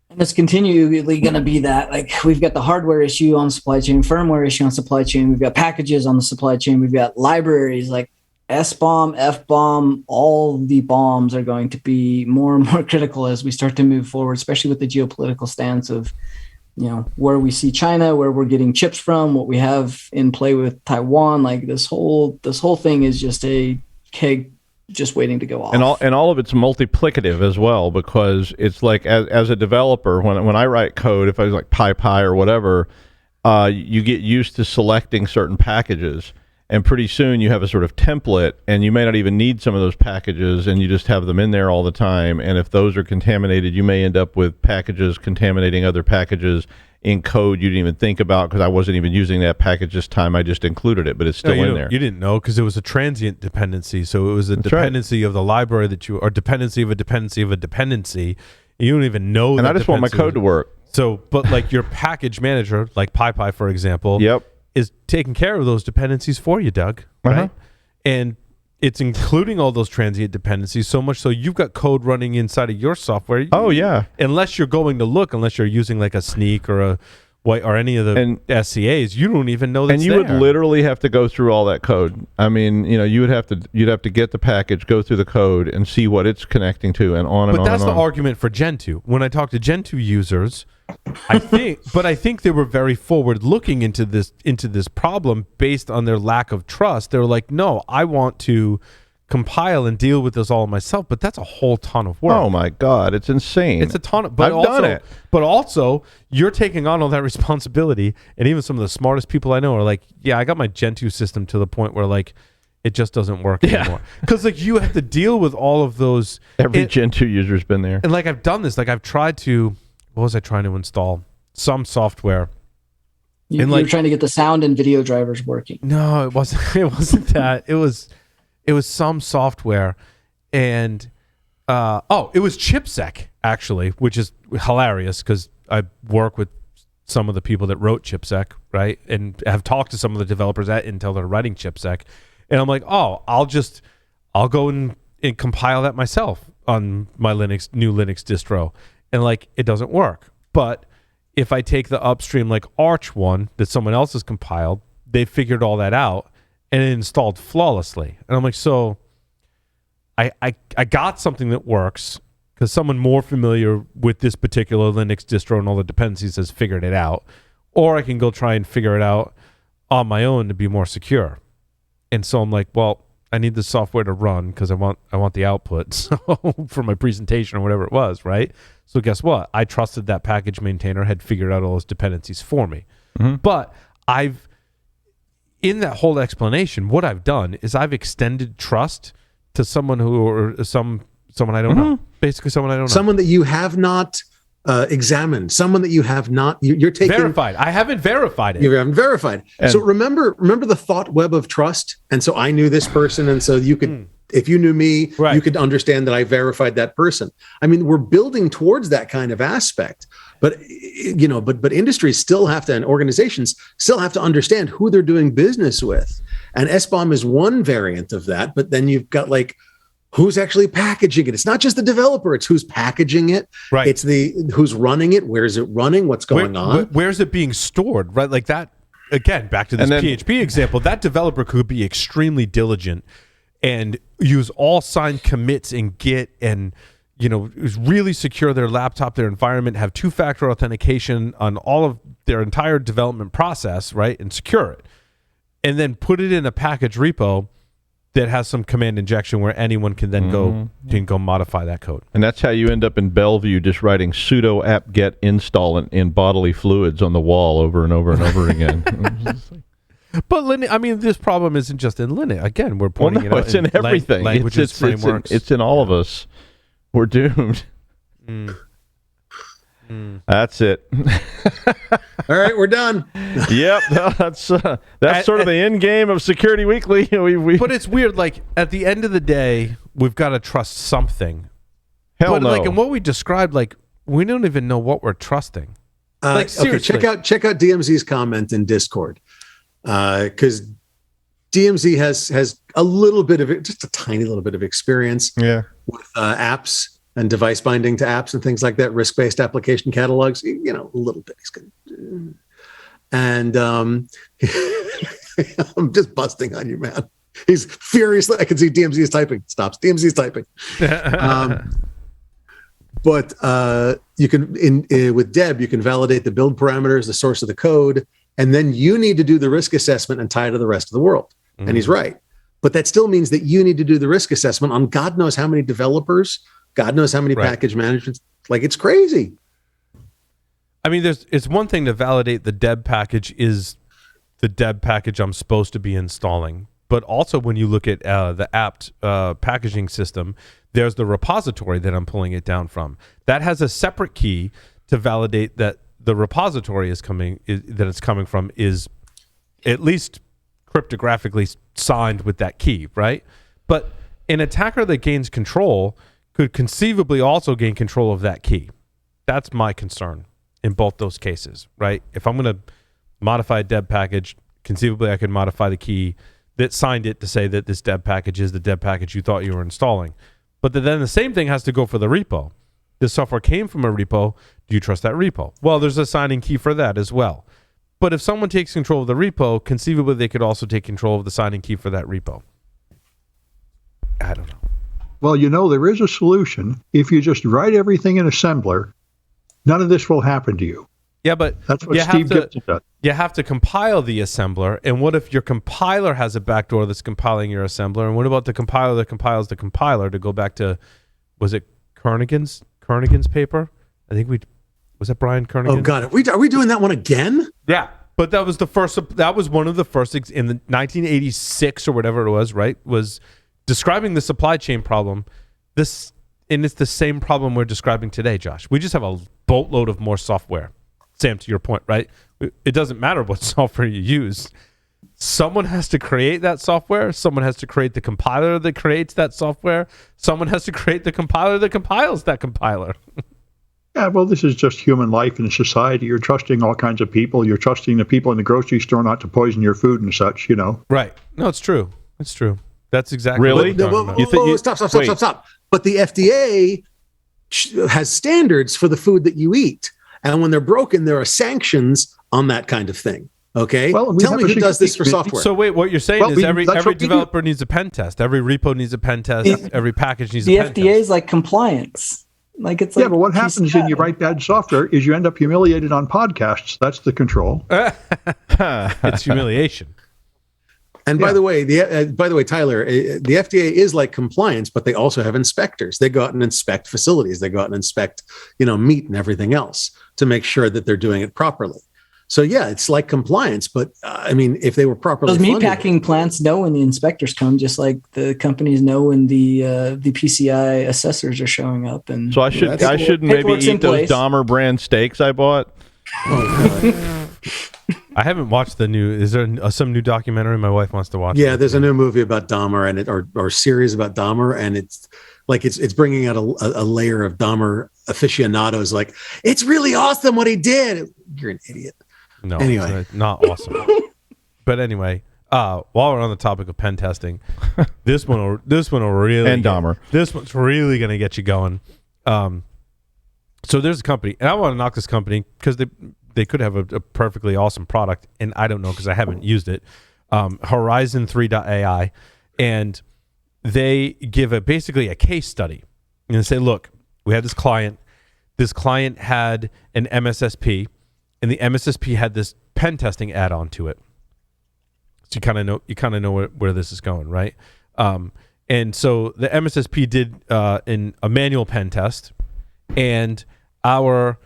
S3: And it's continually going to be that. Like we've got the hardware issue on supply chain, firmware issue on supply chain. We've got packages on the supply chain. We've got libraries like SBOM, FBOM. All the bombs are going to be more and more critical as we start to move forward, especially with the geopolitical stance of, where we see China, where we're getting chips from, what we have in play with Taiwan. Like this whole thing is just a keg just waiting to go off.
S2: And all of it's multiplicative as well, because it's like as a developer, when I write code, if I was like PyPy or whatever, you get used to selecting certain packages, and pretty soon you have a sort of template, and you may not even need some of those packages, and you just have them in there all the time. And if those are contaminated, you may end up with packages contaminating other packages in code you didn't even think about, because I wasn't even using that package this time. I just included it, but it's still in there.
S1: You didn't know because it was a transient dependency. So it was a dependency of the library or dependency of a dependency of a dependency. You don't even know.
S2: And I just want my code to work.
S1: So, but like your package manager, like PyPy, for example, is taking care of those dependencies for you, Doug. Right? And it's including all those transient dependencies, so much so you've got code running inside of your software. Unless you're going to look, unless you're using like a Sneak or any of the SCAs, you don't even know that's
S2: and you would literally have to go through all that code. I mean, you'd have to get the package, go through the code, and see what it's connecting to, and on and on.
S1: But that's
S2: the
S1: argument for Gentoo. When I talk to Gentoo users, I think they were very forward looking into this problem based on their lack of trust. They were like, no, I want to compile and deal with this all myself, but that's a whole ton of work.
S2: Oh my God, it's insane.
S1: It's a ton of, but
S2: I've
S1: also,
S2: done it.
S1: But also, you're taking on all that responsibility, and even some of the smartest people I know are like, yeah, I got my Gen 2 system to the point where like it just doesn't work anymore. Because like you have to deal with all of those.
S2: Every Gen 2 user's been there.
S1: And like I've done this, like I've tried to, what was I trying to install? Some software.
S3: You were trying to get the sound and video drivers working.
S1: No, it wasn't. It wasn't that. It was some software, and it was chipsec actually, which is hilarious because I work with some of the people that wrote chipsec, right, and have talked to some of the developers at Intel that are writing chipsec, and I'm like, oh, I'll go and compile that myself on my new Linux distro, and like it doesn't work, but if I take the upstream like Arch one that someone else has compiled, they figured all that out and it installed flawlessly. And I'm like, so I got something that works because someone more familiar with this particular Linux distro and all the dependencies has figured it out, or I can go try and figure it out on my own to be more secure. And so I'm like, well, I need the software to run because I want the output so for my presentation or whatever it was, right? So guess what? I trusted that package maintainer had figured out all those dependencies for me. Mm-hmm. But in that whole explanation, what I've done is I've extended trust to someone someone I don't know. Basically someone I don't know.
S4: Someone that you have not examined, someone that you have not, you're taking...
S1: Verified. I haven't verified it.
S4: You haven't verified. And so remember the thought web of trust? And so I knew this person, and so you could... If you knew me, right, you could understand that I verified that person. I mean, we're building towards that kind of aspect, but but industries still have to, and organizations still have to understand who they're doing business with. And SBOM is one variant of that. But then you've got like, who's actually packaging it? It's not just the developer; it's who's packaging it.
S1: Right.
S4: It's who's running it. Where is it running? What's going on?
S1: Where's it being stored? Right, like that. Again, back to this PHP example. That developer could be extremely diligent and use all signed commits in Git and, really secure their laptop, their environment, have two-factor authentication on all of their entire development process, right, and secure it. And then put it in a package repo that has some command injection where anyone can then go modify that code.
S2: And that's how you end up in Bellevue just writing sudo apt-get install in bodily fluids on the wall over and over and over again.
S1: But Linux, this problem isn't just in Linux. Again, we're pointing it out.
S2: It's in everything.
S1: Languages, frameworks.
S2: It's in all of us. We're doomed. That's it.
S4: All right, we're done.
S2: Yep, that's sort of the end game of Security Weekly.
S1: But it's weird. Like at the end of the day, we've got to trust something.
S2: Hell no.
S1: Like in what we described, like we don't even know what we're trusting.
S4: Okay, check out DMZ's comment in Discord. Because DMZ has a little bit of it, just a tiny little bit of experience with apps and device binding to apps and things like that, risk-based application catalogs, a little bit. He's good. And I'm just busting on you, man. He's furiously, I can see DMZ is typing. Stops. DMZ is typing. But you can, with Deb, you can validate the build parameters, the source of the code, and then you need to do the risk assessment and tie it to the rest of the world. And he's right. But that still means that you need to do the risk assessment on God knows how many developers, God knows how many package managements. Like, it's crazy.
S1: I mean, it's one thing to validate the deb package is the deb package I'm supposed to be installing. But also when you look at the apt packaging system, there's the repository that I'm pulling it down from. That has a separate key to validate that the repository it's coming from is at least cryptographically signed with that key, right? But an attacker that gains control could conceivably also gain control of that key. That's my concern in both those cases, right? If I'm going to modify a deb package, conceivably I could modify the key that signed it to say that this deb package is the deb package you thought you were installing. But then the same thing has to go for the repo. This software came from a repo. Do you trust that repo? Well, there's a signing key for that as well. But if someone takes control of the repo, conceivably they could also take control of the signing key for that repo. I don't know.
S5: Well, there is a solution. If you just write everything in assembler, none of this will happen to you.
S1: Yeah, but
S5: That's what
S1: you
S5: Steve
S1: have to,
S5: Gibson does.
S1: you have to compile the assembler. And what if your compiler has a backdoor that's compiling your assembler? And what about the compiler that compiles the compiler? To go back to, was it Kernighan's paper? I think was that Brian Kernighan?
S4: Oh God, are we doing that one again?
S1: Yeah, but that was the first. That was one of the first in the 1986 or whatever it was. Right, was describing the supply chain problem. And it's the same problem we're describing today, Josh. We just have a boatload of more software. Sam, to your point, right? It doesn't matter what software you use. Someone has to create that software. Someone has to create the compiler that creates that software. Someone has to create the compiler that compiles that compiler.
S5: Yeah, well, this is just human life in society. You're trusting all kinds of people. You're trusting the people in the grocery store not to poison your food and such, you know.
S1: Right. No, it's true. It's true. That's exactly
S2: Really?
S1: what we're talking about.
S4: Stop. But the FDA has standards for the food that you eat. And when they're broken, there are sanctions on that kind of thing. Okay?
S5: Well,
S4: Tell me who does this for software.
S1: So wait, what you're saying is every developer needs a pen test. Every repo needs a pen test. Every package needs a pen test.
S3: The FDA is like compliance. Like it's like
S5: but what happens when you write bad software is you end up humiliated on podcasts. That's the control.
S1: It's humiliation.
S4: And by the way, Tyler, the FDA is like compliance, but they also have inspectors. They go out and inspect facilities. They go out and inspect, meat and everything else to make sure that they're doing it properly. So yeah, it's like compliance, but if they were properly
S3: those meatpacking plants know when the inspectors come, just like the companies know when the PCI assessors are showing up. And
S2: so I should maybe eat those Dahmer brand steaks I bought.
S1: I haven't watched the new. Is there some new documentary my wife wants to watch?
S4: Yeah, there's a new movie about Dahmer and or series about Dahmer, and it's like it's bringing out a layer of Dahmer aficionados. Like, it's really awesome what he did. You're an idiot.
S1: No,
S4: anyway,
S1: it's not awesome. But anyway, while we're on the topic of pen testing, this one will really
S2: and Dahmer.
S1: This one's really going to get you going. So there's a company, and I want to knock this company because they could have a perfectly awesome product, and I don't know because I haven't used it. Horizon3.ai, and they give basically a case study, and they say, look, we had this client. This client had an MSSP, and the MSSP had this pen testing add-on to it. So you kind of know where this is going, right? And so the MSSP did in a manual pen test, and our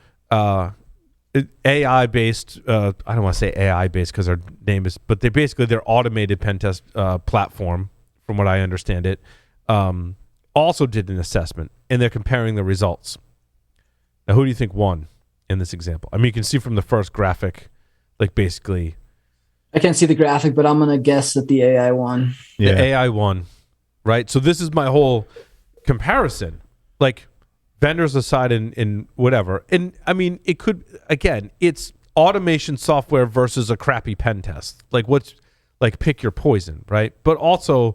S1: AI-based, I don't want to say AI-based because their name is, but their automated pen test platform, from what I understand it, also did an assessment, and they're comparing the results. Now, who do you think won in this example? I mean, you can see from the first graphic, like basically.
S3: I can't see the graphic, but I'm going to guess that the AI won.
S1: The AI won, right? So this is my whole comparison. Like, vendors aside in whatever. And I mean, it could, again, it's automation software versus a crappy pen test. Like, pick your poison, right? But also,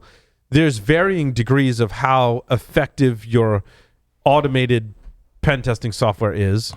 S1: there's varying degrees of how effective your automated pen testing software is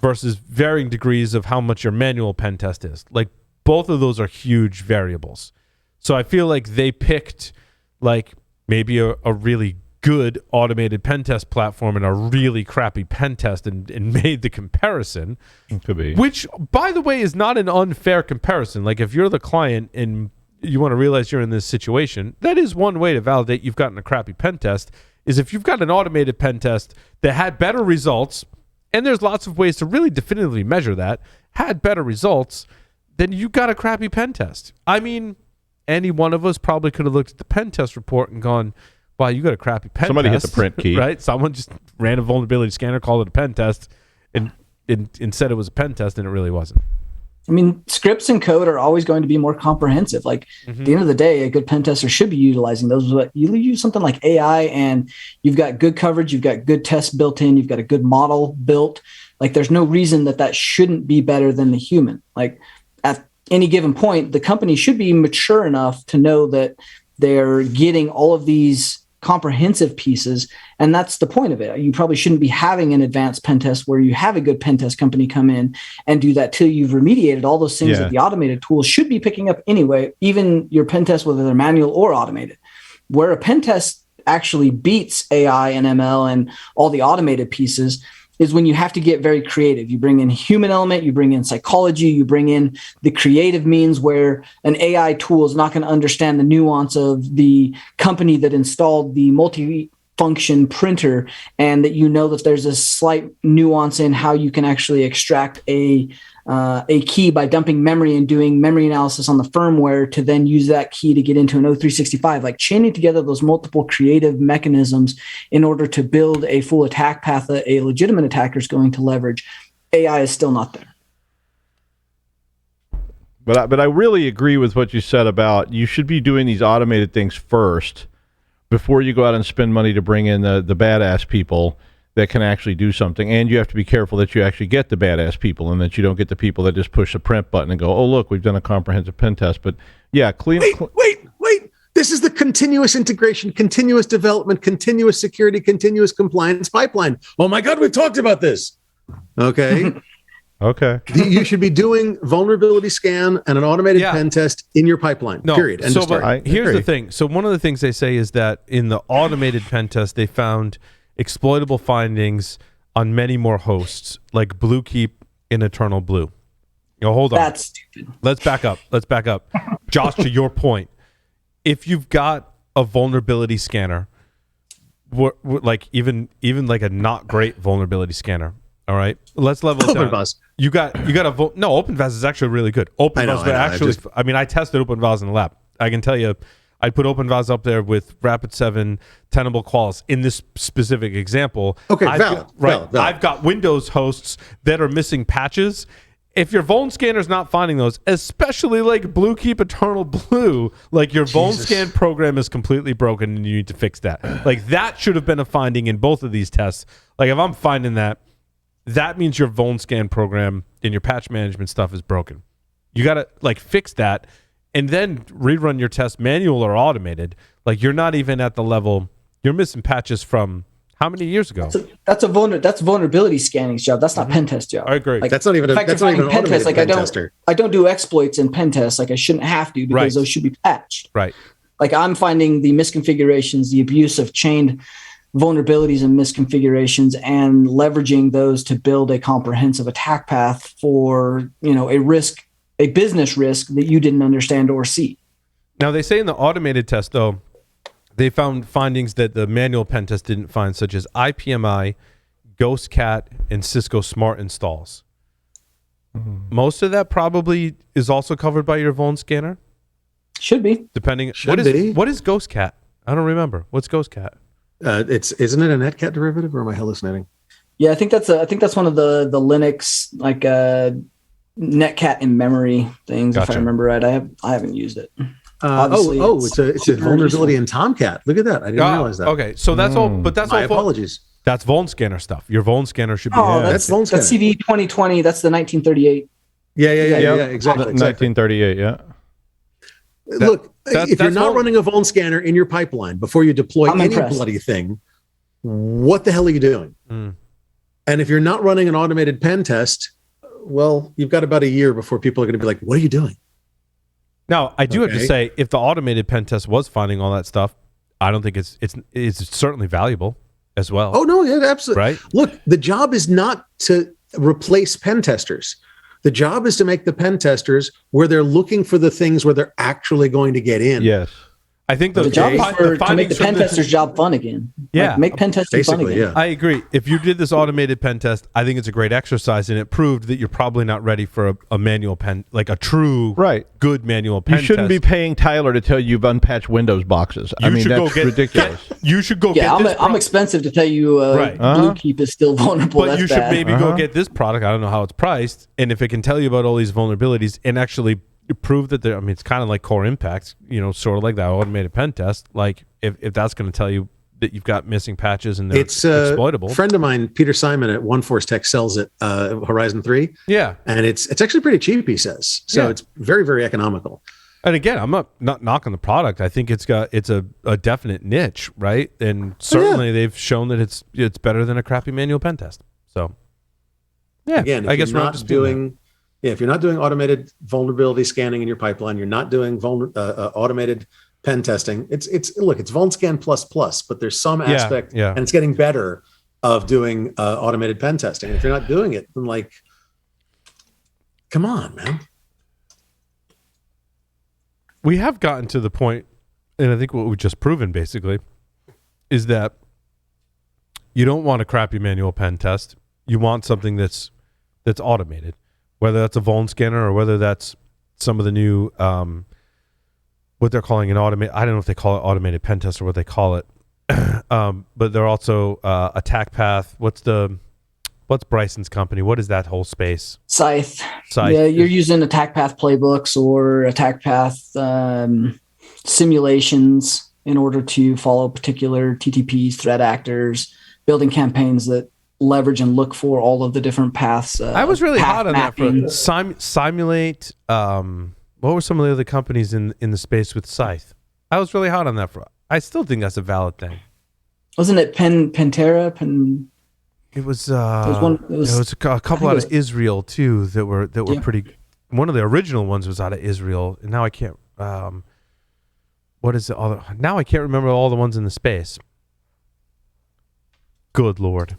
S1: versus varying degrees of how much your manual pen test is. Like, both of those are huge variables. So I feel like they picked like maybe a really good automated pen test platform and a really crappy pen test and made the comparison.
S2: It could be.
S1: Which, by the way, is not an unfair comparison. Like, if you're the client and you want to realize you're in this situation, that is one way to validate you've gotten a crappy pen test, is if you've got an automated pen test that had better results, and there's lots of ways to really definitively measure that, had better results, then you got a crappy pen test. I mean, any one of us probably could have looked at the pen test report and gone, wow, you got a crappy pen
S2: Somebody
S1: test.
S2: hit the print key.
S1: Right? Someone just ran a vulnerability scanner, called it a pen test, and said it was a pen test, and it really wasn't.
S3: I mean, scripts and code are always going to be more comprehensive. Like, at the end of the day, a good pen tester should be utilizing those. But you use something like AI, and you've got good coverage, you've got good tests built in, you've got a good model built. Like, there's no reason that shouldn't be better than the human. Like, at any given point, the company should be mature enough to know that they're getting all of these comprehensive pieces, and that's the point of it. You probably shouldn't be having an advanced pen test where you have a good pen test company come in and do that till you've remediated all those things that the automated tools should be picking up anyway, even your pen test, whether they're manual or automated. Where a pen test actually beats AI and ML and all the automated pieces is when you have to get very creative. You bring in human element, you bring in psychology, you bring in the creative means where an AI tool is not going to understand the nuance of the company that installed the multi-function printer, and that that there's a slight nuance in how you can actually extract a key by dumping memory and doing memory analysis on the firmware to then use that key to get into an O365, like chaining together those multiple creative mechanisms in order to build a full attack path that a legitimate attacker is going to leverage. AI is still not there.
S2: But I really agree with what you said about you should be doing these automated things first before you go out and spend money to bring in the badass people that can actually do something. And you have to be careful that you actually get the badass people and that you don't get the people that just push the print button and go, oh, look, we've done a comprehensive pen test. But yeah,
S4: Wait. This is the continuous integration, continuous development, continuous security, continuous compliance pipeline. Oh my God, we've talked about this. Okay.
S2: Okay.
S4: You should be doing vulnerability scan and an automated pen test in your pipeline.
S1: No,
S4: period. End of story.
S1: Here's the thing. So one of the things they say is that in the automated pen test, they found exploitable findings on many more hosts, like Bluekeep and Eternal Blue. Hold on.
S3: That's stupid.
S1: Let's back up. Josh, to your point, if you've got a vulnerability scanner, like even like a not great vulnerability scanner, all right, let's level it down.
S4: OpenVAS.
S1: You got OpenVAS is actually really good. OpenVAS, I tested OpenVAS in the lab. I can tell you, I put OpenVAS up there with Rapid7 Tenable quals in this specific example.
S4: Okay,
S1: valid. I've got Windows hosts that are missing patches. If your Vuln scanner is not finding those, especially like Bluekeep Eternal Blue, like your Vuln scan program is completely broken and you need to fix that. Like that should have been a finding in both of these tests. Like if I'm finding that means your Vuln scan program and your patch management stuff is broken. You got to like fix that. And then rerun your test, manual or automated. Like you're not even at the level. You're missing patches from how many years ago?
S3: That's vulnerability scanning's job. That's not pen test job.
S1: I agree.
S3: Like,
S4: that's not even an
S3: pen test. Like
S4: pen tester.
S3: I don't do exploits in pen tests. Like I shouldn't have to because those should be patched.
S1: Right.
S3: Like I'm finding the misconfigurations, the abuse of chained vulnerabilities and misconfigurations, and leveraging those to build a comprehensive attack path for a business risk that you didn't understand or see.
S1: Now, they say in the automated test, though, they found findings that the manual pen test didn't find, such as IPMI, GhostCat, and Cisco Smart installs. Most of that probably is also covered by your Vuln scanner.
S3: Should be.
S1: Depending.
S4: Should be.
S1: What is GhostCat? I don't remember. What's GhostCat?
S4: Isn't it a Netcat derivative, or am I hallucinating?
S3: Yeah, I think that's one of the Linux like Netcat in memory things. Gotcha. If I remember right, I haven't used it.
S4: It's a vulnerability in Tomcat. Look at that. I didn't realize that.
S1: Okay, so that's all. But that's
S4: my
S1: all.
S4: Apologies.
S1: That's Vuln scanner stuff. Your Vuln scanner should be.
S3: That's Vuln scanner. That's CV 2020. That's the 1938.
S4: Yeah, exactly.
S2: 1938. Yeah.
S4: Look, if you're not running a Vuln scanner in your pipeline before you deploy any bloody thing, what the hell are you doing? And if you're not running an automated pen test, well, you've got about a year before people are going to be like, what are you doing?
S1: Now, I do have to say, if the automated pen test was finding all that stuff, I don't think it's certainly valuable as well.
S4: Oh, no, yeah, absolutely.
S1: Right?
S4: Look, the job is not to replace pen testers. The job is to make the pen testers where they're looking for the things where they're actually going to get in.
S2: Yes.
S1: I think
S3: the job is to make the pen tester's job fun again.
S1: Yeah.
S3: Like, make pen testing fun again.
S4: Yeah.
S1: I agree. If you did this automated pen test, I think it's a great exercise, and it proved that you're probably not ready for a manual pen, like a true good manual pen test.
S2: You shouldn't be paying Tyler to tell you you've unpatched Windows boxes. That's ridiculous.
S1: You should go get this.
S3: I'm expensive to tell you Bluekeep is still vulnerable.
S1: But you should maybe go get this product. I don't know how it's priced. And if it can tell you about all these vulnerabilities and actually prove that it's kind of like Core Impact, sort of like that automated pen test. Like if that's going to tell you that you've got missing patches and they're exploitable.
S4: A friend of mine, Peter Simon at One Force Tech, sells it Horizon 3.
S1: Yeah.
S4: And it's actually pretty cheap, he says. So it's very, very economical.
S1: And again, I'm not knocking the product. I think it's a definite niche, right? And certainly they've shown that it's better than a crappy manual pen test. So yeah,
S4: again,
S1: I guess we're not doing.
S4: Yeah, if you're not doing automated vulnerability scanning in your pipeline, you're not doing automated pen testing. It's Vulnscan++, but there's some aspect, and it's getting better of doing automated pen testing. If you're not doing it, then like, come on, man.
S1: We have gotten to the point, and I think what we've just proven basically is that you don't want a crappy manual pen test. You want something that's automated, whether that's a vuln scanner or whether that's some of the new what they're calling an automated. I don't know if they call it automated pen test or what they call it, but they're also attack path. What's Bryson's company? What is that whole space?
S3: Scythe. Yeah, you're using attack path playbooks or attack path simulations in order to follow particular TTPs, threat actors, building campaigns that leverage and look for all of the different paths.
S1: I was really hot on mapping. That for simulate. What were some of the other companies in the space with Scythe? I was really hot on that for. I still think that's a valid thing.
S3: Wasn't it Pantera?
S1: It was a couple out of Israel too that were pretty. One of the original ones was out of Israel, and now I can't. What is it? Now I can't remember all the ones in the space. Good Lord.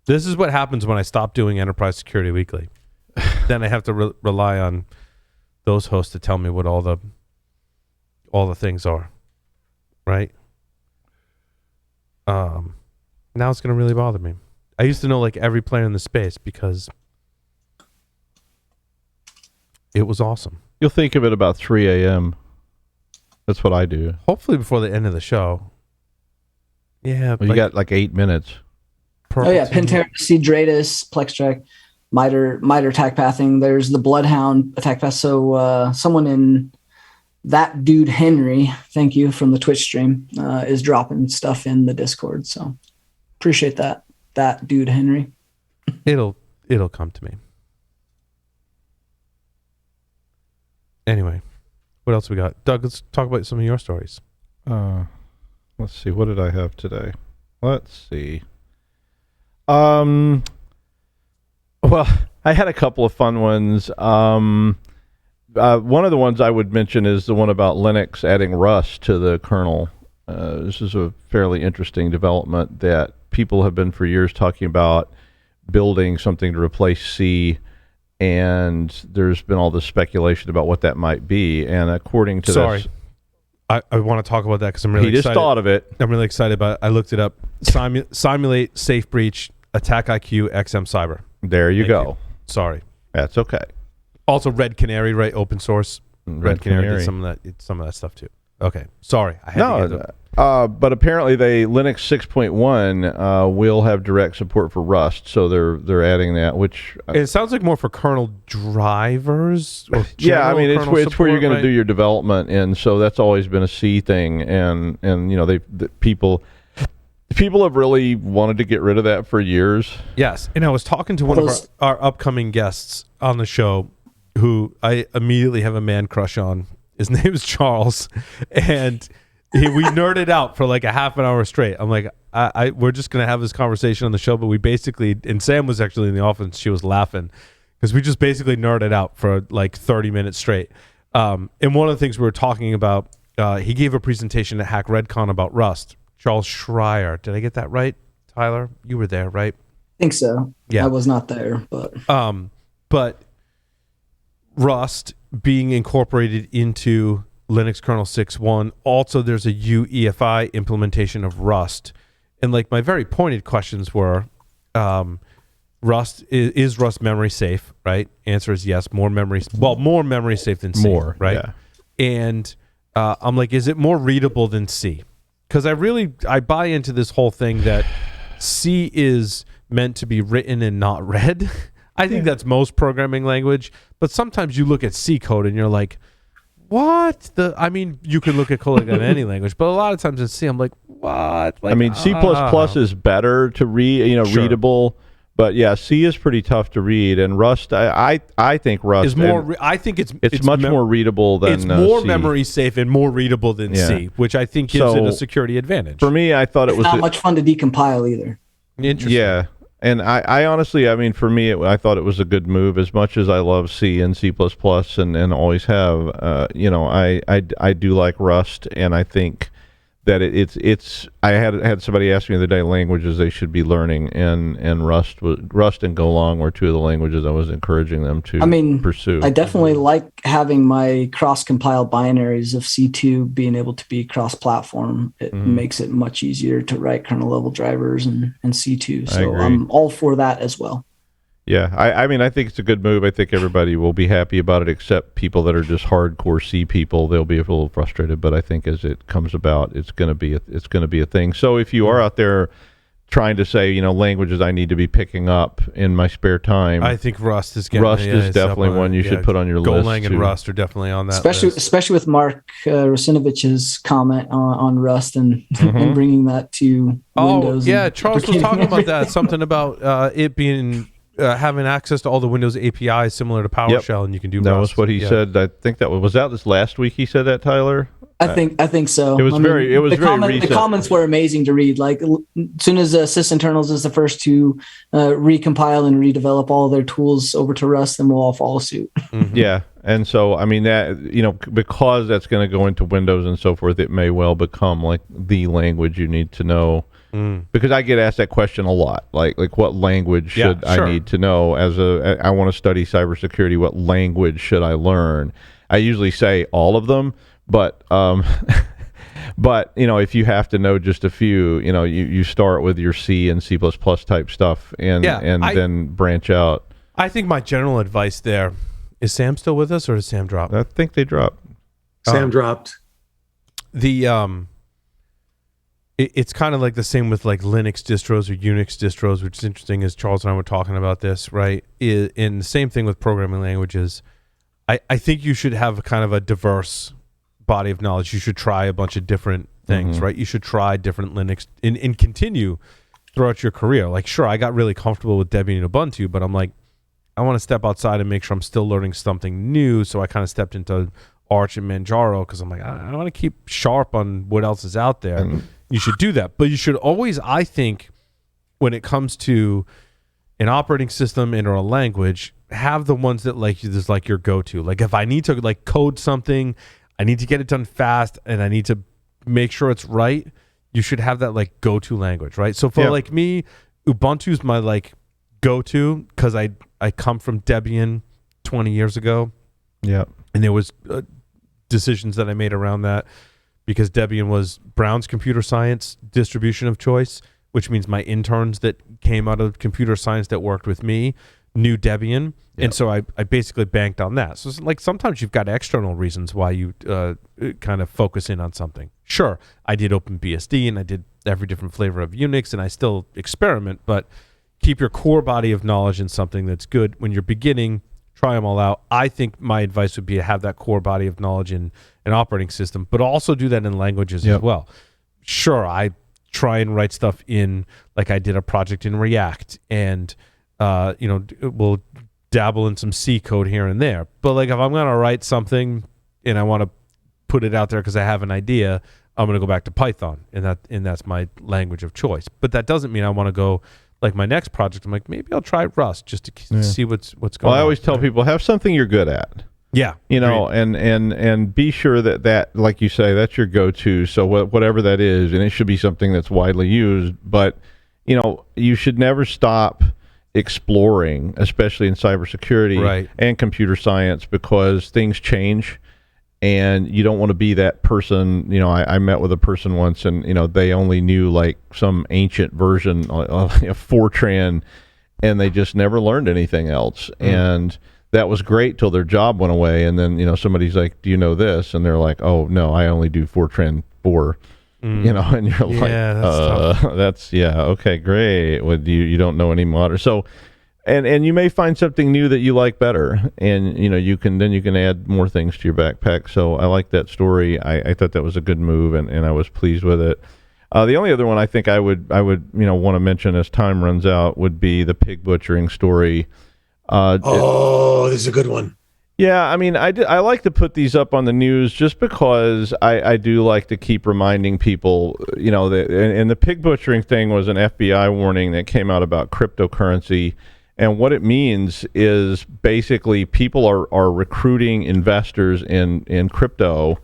S1: This is what happens when I stop doing Enterprise Security Weekly. Then I have to rely on those hosts to tell me what all the things are, right? Now it's going to really bother me. I used to know like every player in the space because it was awesome.
S2: You'll think of it about 3 a.m. That's what I do.
S1: Hopefully before the end of the show. Yeah.
S2: Well, you got like 8 minutes.
S3: Oh yeah, Pantera, Seedratus, Plextrack, Miter attack pathing. There's the Bloodhound attack path. So someone in that dude Henry, thank you from the Twitch stream, is dropping stuff in the Discord. So appreciate that. That dude Henry.
S1: It'll come to me. Anyway, what else we got? Doug, let's talk about some of your stories.
S2: Let's see. What did I have today? Let's see. Well, I had a couple of fun ones. One of the ones I would mention is the one about Linux adding Rust to the kernel. This is a fairly interesting development that people have been for years talking about building something to replace C, and there's been all this speculation about what that might be. And according to this,
S1: I want to talk about that because I'm really excited.
S2: He just thought of it.
S1: I'm really excited about it. I looked it up. Simulate safe breach, attack IQ, XM Cyber.
S2: There you go.
S1: You. Sorry.
S2: That's okay.
S1: Also, Red Canary, right? Open source. Red Canary did some of that stuff too. Okay. Sorry.
S2: But apparently Linux 6.1 will have direct support for Rust, so they're adding that, which
S1: it sounds like more for kernel drivers. Or
S2: yeah, I mean it's where you're going
S1: right?
S2: to do your development, and so that's always been a C thing, and you know people have really wanted to get rid of that for years.
S1: Yes, and I was talking to one of our upcoming guests on the show, who I immediately have a man crush on. His name is Charles, and we nerded out for like a half an hour straight. I'm like, we're just going to have this conversation on the show, but we basically, and Sam was actually in the office, she was laughing, because we just basically nerded out for like 30 minutes straight. And one of the things we were talking about, he gave a presentation at Hack Redcon about Rust. Charles Schreier. Did I get that right, Tyler? You were there, right?
S3: I think so.
S1: Yeah.
S3: I was not there, but...
S1: But Rust being incorporated into Linux kernel 6.1. Also, there's a UEFI implementation of Rust. And like my very pointed questions were, Rust is Rust memory safe, right? Answer is yes. More memory safe than C, right? Yeah. And I'm like, is it more readable than C? Because I buy into this whole thing that C is meant to be written and not read. I think that's most programming language, but sometimes you look at C code and you're like, what? I mean, you can look at code like in any language, but a lot of times in C, I'm like, what? Like,
S2: I mean, C++ is better to read, sure. Readable, but yeah, C is pretty tough to read, and Rust, I think Rust
S1: is more. I think it's
S2: much more readable than
S1: it's more
S2: C.
S1: memory safe and more readable than C, which I think gives it a security advantage.
S2: For me, I thought it was
S3: not much fun to decompile either.
S1: Interesting.
S2: Yeah. And I honestly, I mean, for me, I thought it was a good move. As much as I love C and C++ and always have, I do like Rust, and I think that it's. I had somebody ask me the other day languages they should be learning, and Rust and Golang were two of the languages I was encouraging them to pursue.
S3: I definitely like having my cross-compiled binaries of C2 being able to be cross-platform. It makes it much easier to write kernel-level drivers and C2. So I'm all for that as well.
S2: Yeah, I mean, I think it's a good move. I think everybody will be happy about it, except people that are just hardcore C people. They'll be a little frustrated, but I think as it comes about, it's going to be a thing. So if you are out there trying to say, languages I need to be picking up in my spare time,
S1: I think Rust is
S2: definitely one you should put on your list.
S1: Golang and Rust are definitely on that
S3: list. Especially with Mark Rusinovich's comment on Rust and bringing that to Windows.
S1: Oh, yeah, Charles was talking about that, something about it being... having access to all the Windows APIs similar to PowerShell, and you can do.
S2: That was what he said. I think that was that this last week. He said that, Tyler.
S3: I think so.
S2: It was very recent.
S3: The comments were amazing to read. Like, as soon as sysinternals is the first to recompile and redevelop all their tools over to Rust, then we'll all follow suit.
S2: Yeah, and so I mean that because that's going to go into Windows and so forth, it may well become like the language you need to know. Because I get asked that question a lot, like what language should I need to know I want to study cybersecurity? What language should I learn? I usually say all of them, but but if you have to know just a few, you start with your C and C++ type stuff, and then branch out.
S1: I think my general advice there is: Sam still with us, or does Sam drop?
S2: I think they dropped.
S4: Sam dropped.
S1: It's kind of like the same with like Linux distros or Unix distros, which is interesting as Charles and I were talking about this, right? And the same thing with programming languages. I think you should have kind of a diverse body of knowledge. You should try a bunch of different things, right? You should try different Linux and continue throughout your career. Like, sure, I got really comfortable with Debian and Ubuntu, but I'm like, I want to step outside and make sure I'm still learning something new. So I kind of stepped into Arch and Manjaro because I'm like, I want to keep sharp on what else is out there. You should do that. But you should always, I think, when it comes to an operating system and or a language, have the ones that is like your go-to. Like if I need to like code something, I need to get it done fast, and I need to make sure it's right, you should have that like go-to language, right? So for like me, Ubuntu's my like go-to because I come from Debian 20 years ago. Yeah. And there was decisions that I made around that, because Debian was Brown's computer science distribution of choice, which means my interns that came out of computer science that worked with me knew Debian. And so I basically banked on that. So it's like sometimes you've got external reasons why you kind of focus in on something. Sure, I did OpenBSD and I did every different flavor of Unix, and I still experiment, but keep your core body of knowledge in something that's good. When you're beginning, try them all out. I think my advice would be to have that core body of knowledge in an operating system, but also do that in languages as well. Sure, I try and write stuff in, like I did a project in React, and we'll dabble in some C code here and there. But like if I'm going to write something and I want to put it out there because I have an idea, I'm going to go back to Python, and that's my language of choice. But that doesn't mean I want to go, like my next project, I'm like, maybe I'll try Rust just to see what's going on.
S2: Well, I always tell people, have something you're good at.
S1: Yeah.
S2: And be sure that, like you say, that's your go-to. So whatever that is, and it should be something that's widely used, but, you should never stop exploring, especially in cybersecurity and computer science, because things change. And you don't want to be that person. I met with a person once, and they only knew like some ancient version of Fortran, and they just never learned anything else. And that was great till their job went away. And then somebody's like, "Do you know this?" And they're like, "Oh no, I only do Fortran 4." And you're like, "That's okay, great." With you don't know any modern. So. And you may find something new that you like better, and you can add more things to your backpack. So I like that story. I thought that was a good move, and I was pleased with it. The only other one I think I would want to mention as time runs out would be the pig butchering story.
S4: This is a good one.
S2: Yeah, I mean, I like to put these up on the news just because I do like to keep reminding people, and the pig butchering thing was an FBI warning that came out about cryptocurrency. And what it means is basically people are recruiting investors in crypto,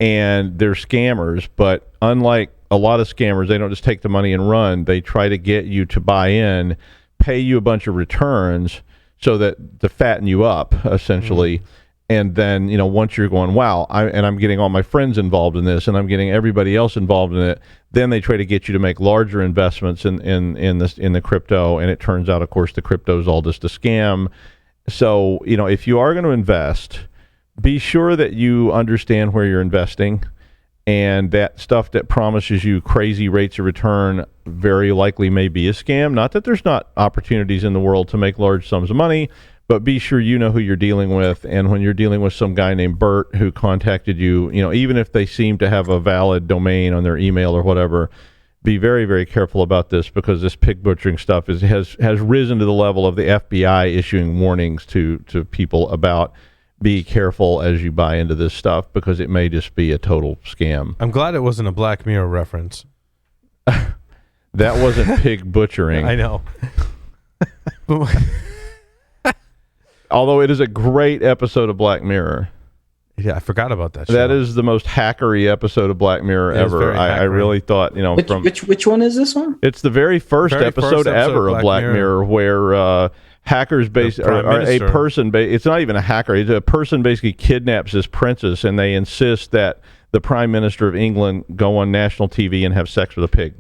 S2: and they're scammers. But unlike a lot of scammers, they don't just take the money and run. They try to get you to buy in, pay you a bunch of returns so that to fatten you up, essentially. And then, once you're going, wow, I'm getting all my friends involved in this, and I'm getting everybody else involved in it, then they try to get you to make larger investments in the crypto, and it turns out, of course, the crypto is all just a scam. So, if you are going to invest, be sure that you understand where you're investing, and that stuff that promises you crazy rates of return very likely may be a scam. Not that there's not opportunities in the world to make large sums of money, but be sure you know who you're dealing with. And when you're dealing with some guy named Bert who contacted you, even if they seem to have a valid domain on their email or whatever, be very, very careful about this, because this pig butchering stuff has risen to the level of the FBI issuing warnings to people about be careful as you buy into this stuff, because it may just be a total scam.
S1: I'm glad it wasn't a Black Mirror reference.
S2: That wasn't pig butchering.
S1: I know.
S2: Although it is a great episode of Black Mirror.
S1: Yeah, I forgot about that show.
S2: That is the most hackery episode of Black Mirror ever. I really thought,
S3: which one is this one?
S2: It's the very first episode ever of Black Mirror where hackers a person. It's not even a hacker. It's a person basically kidnaps this princess, and they insist that the Prime Minister of England go on national TV and have sex with a pig.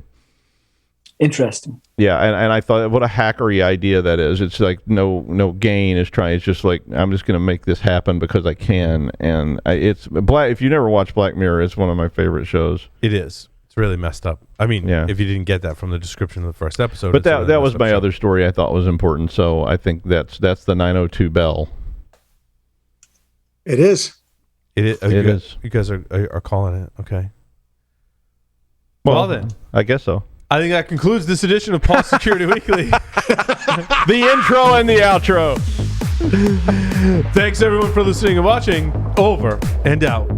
S3: Interesting.
S2: Yeah, and I thought, what a hackery idea that is. It's like no gain is trying. It's just like, I'm just going to make this happen because I can. And it's Black. If you never watched Black Mirror, it's one of my favorite shows.
S1: It is. It's really messed up. I mean,
S2: Yeah.
S1: if you didn't get that from the description of the first episode.
S2: But
S1: it's a really
S2: that was
S1: messed up
S2: my
S1: show.
S2: other story I thought was important. So I think that's the 902 bell.
S4: It is.
S1: It is.
S2: It is.
S1: You guys are calling it. Okay. Well then,
S2: I guess so.
S1: I think that concludes this edition of Paul's Security Weekly.
S2: The intro and the outro.
S1: Thanks everyone for listening and watching. Over and out.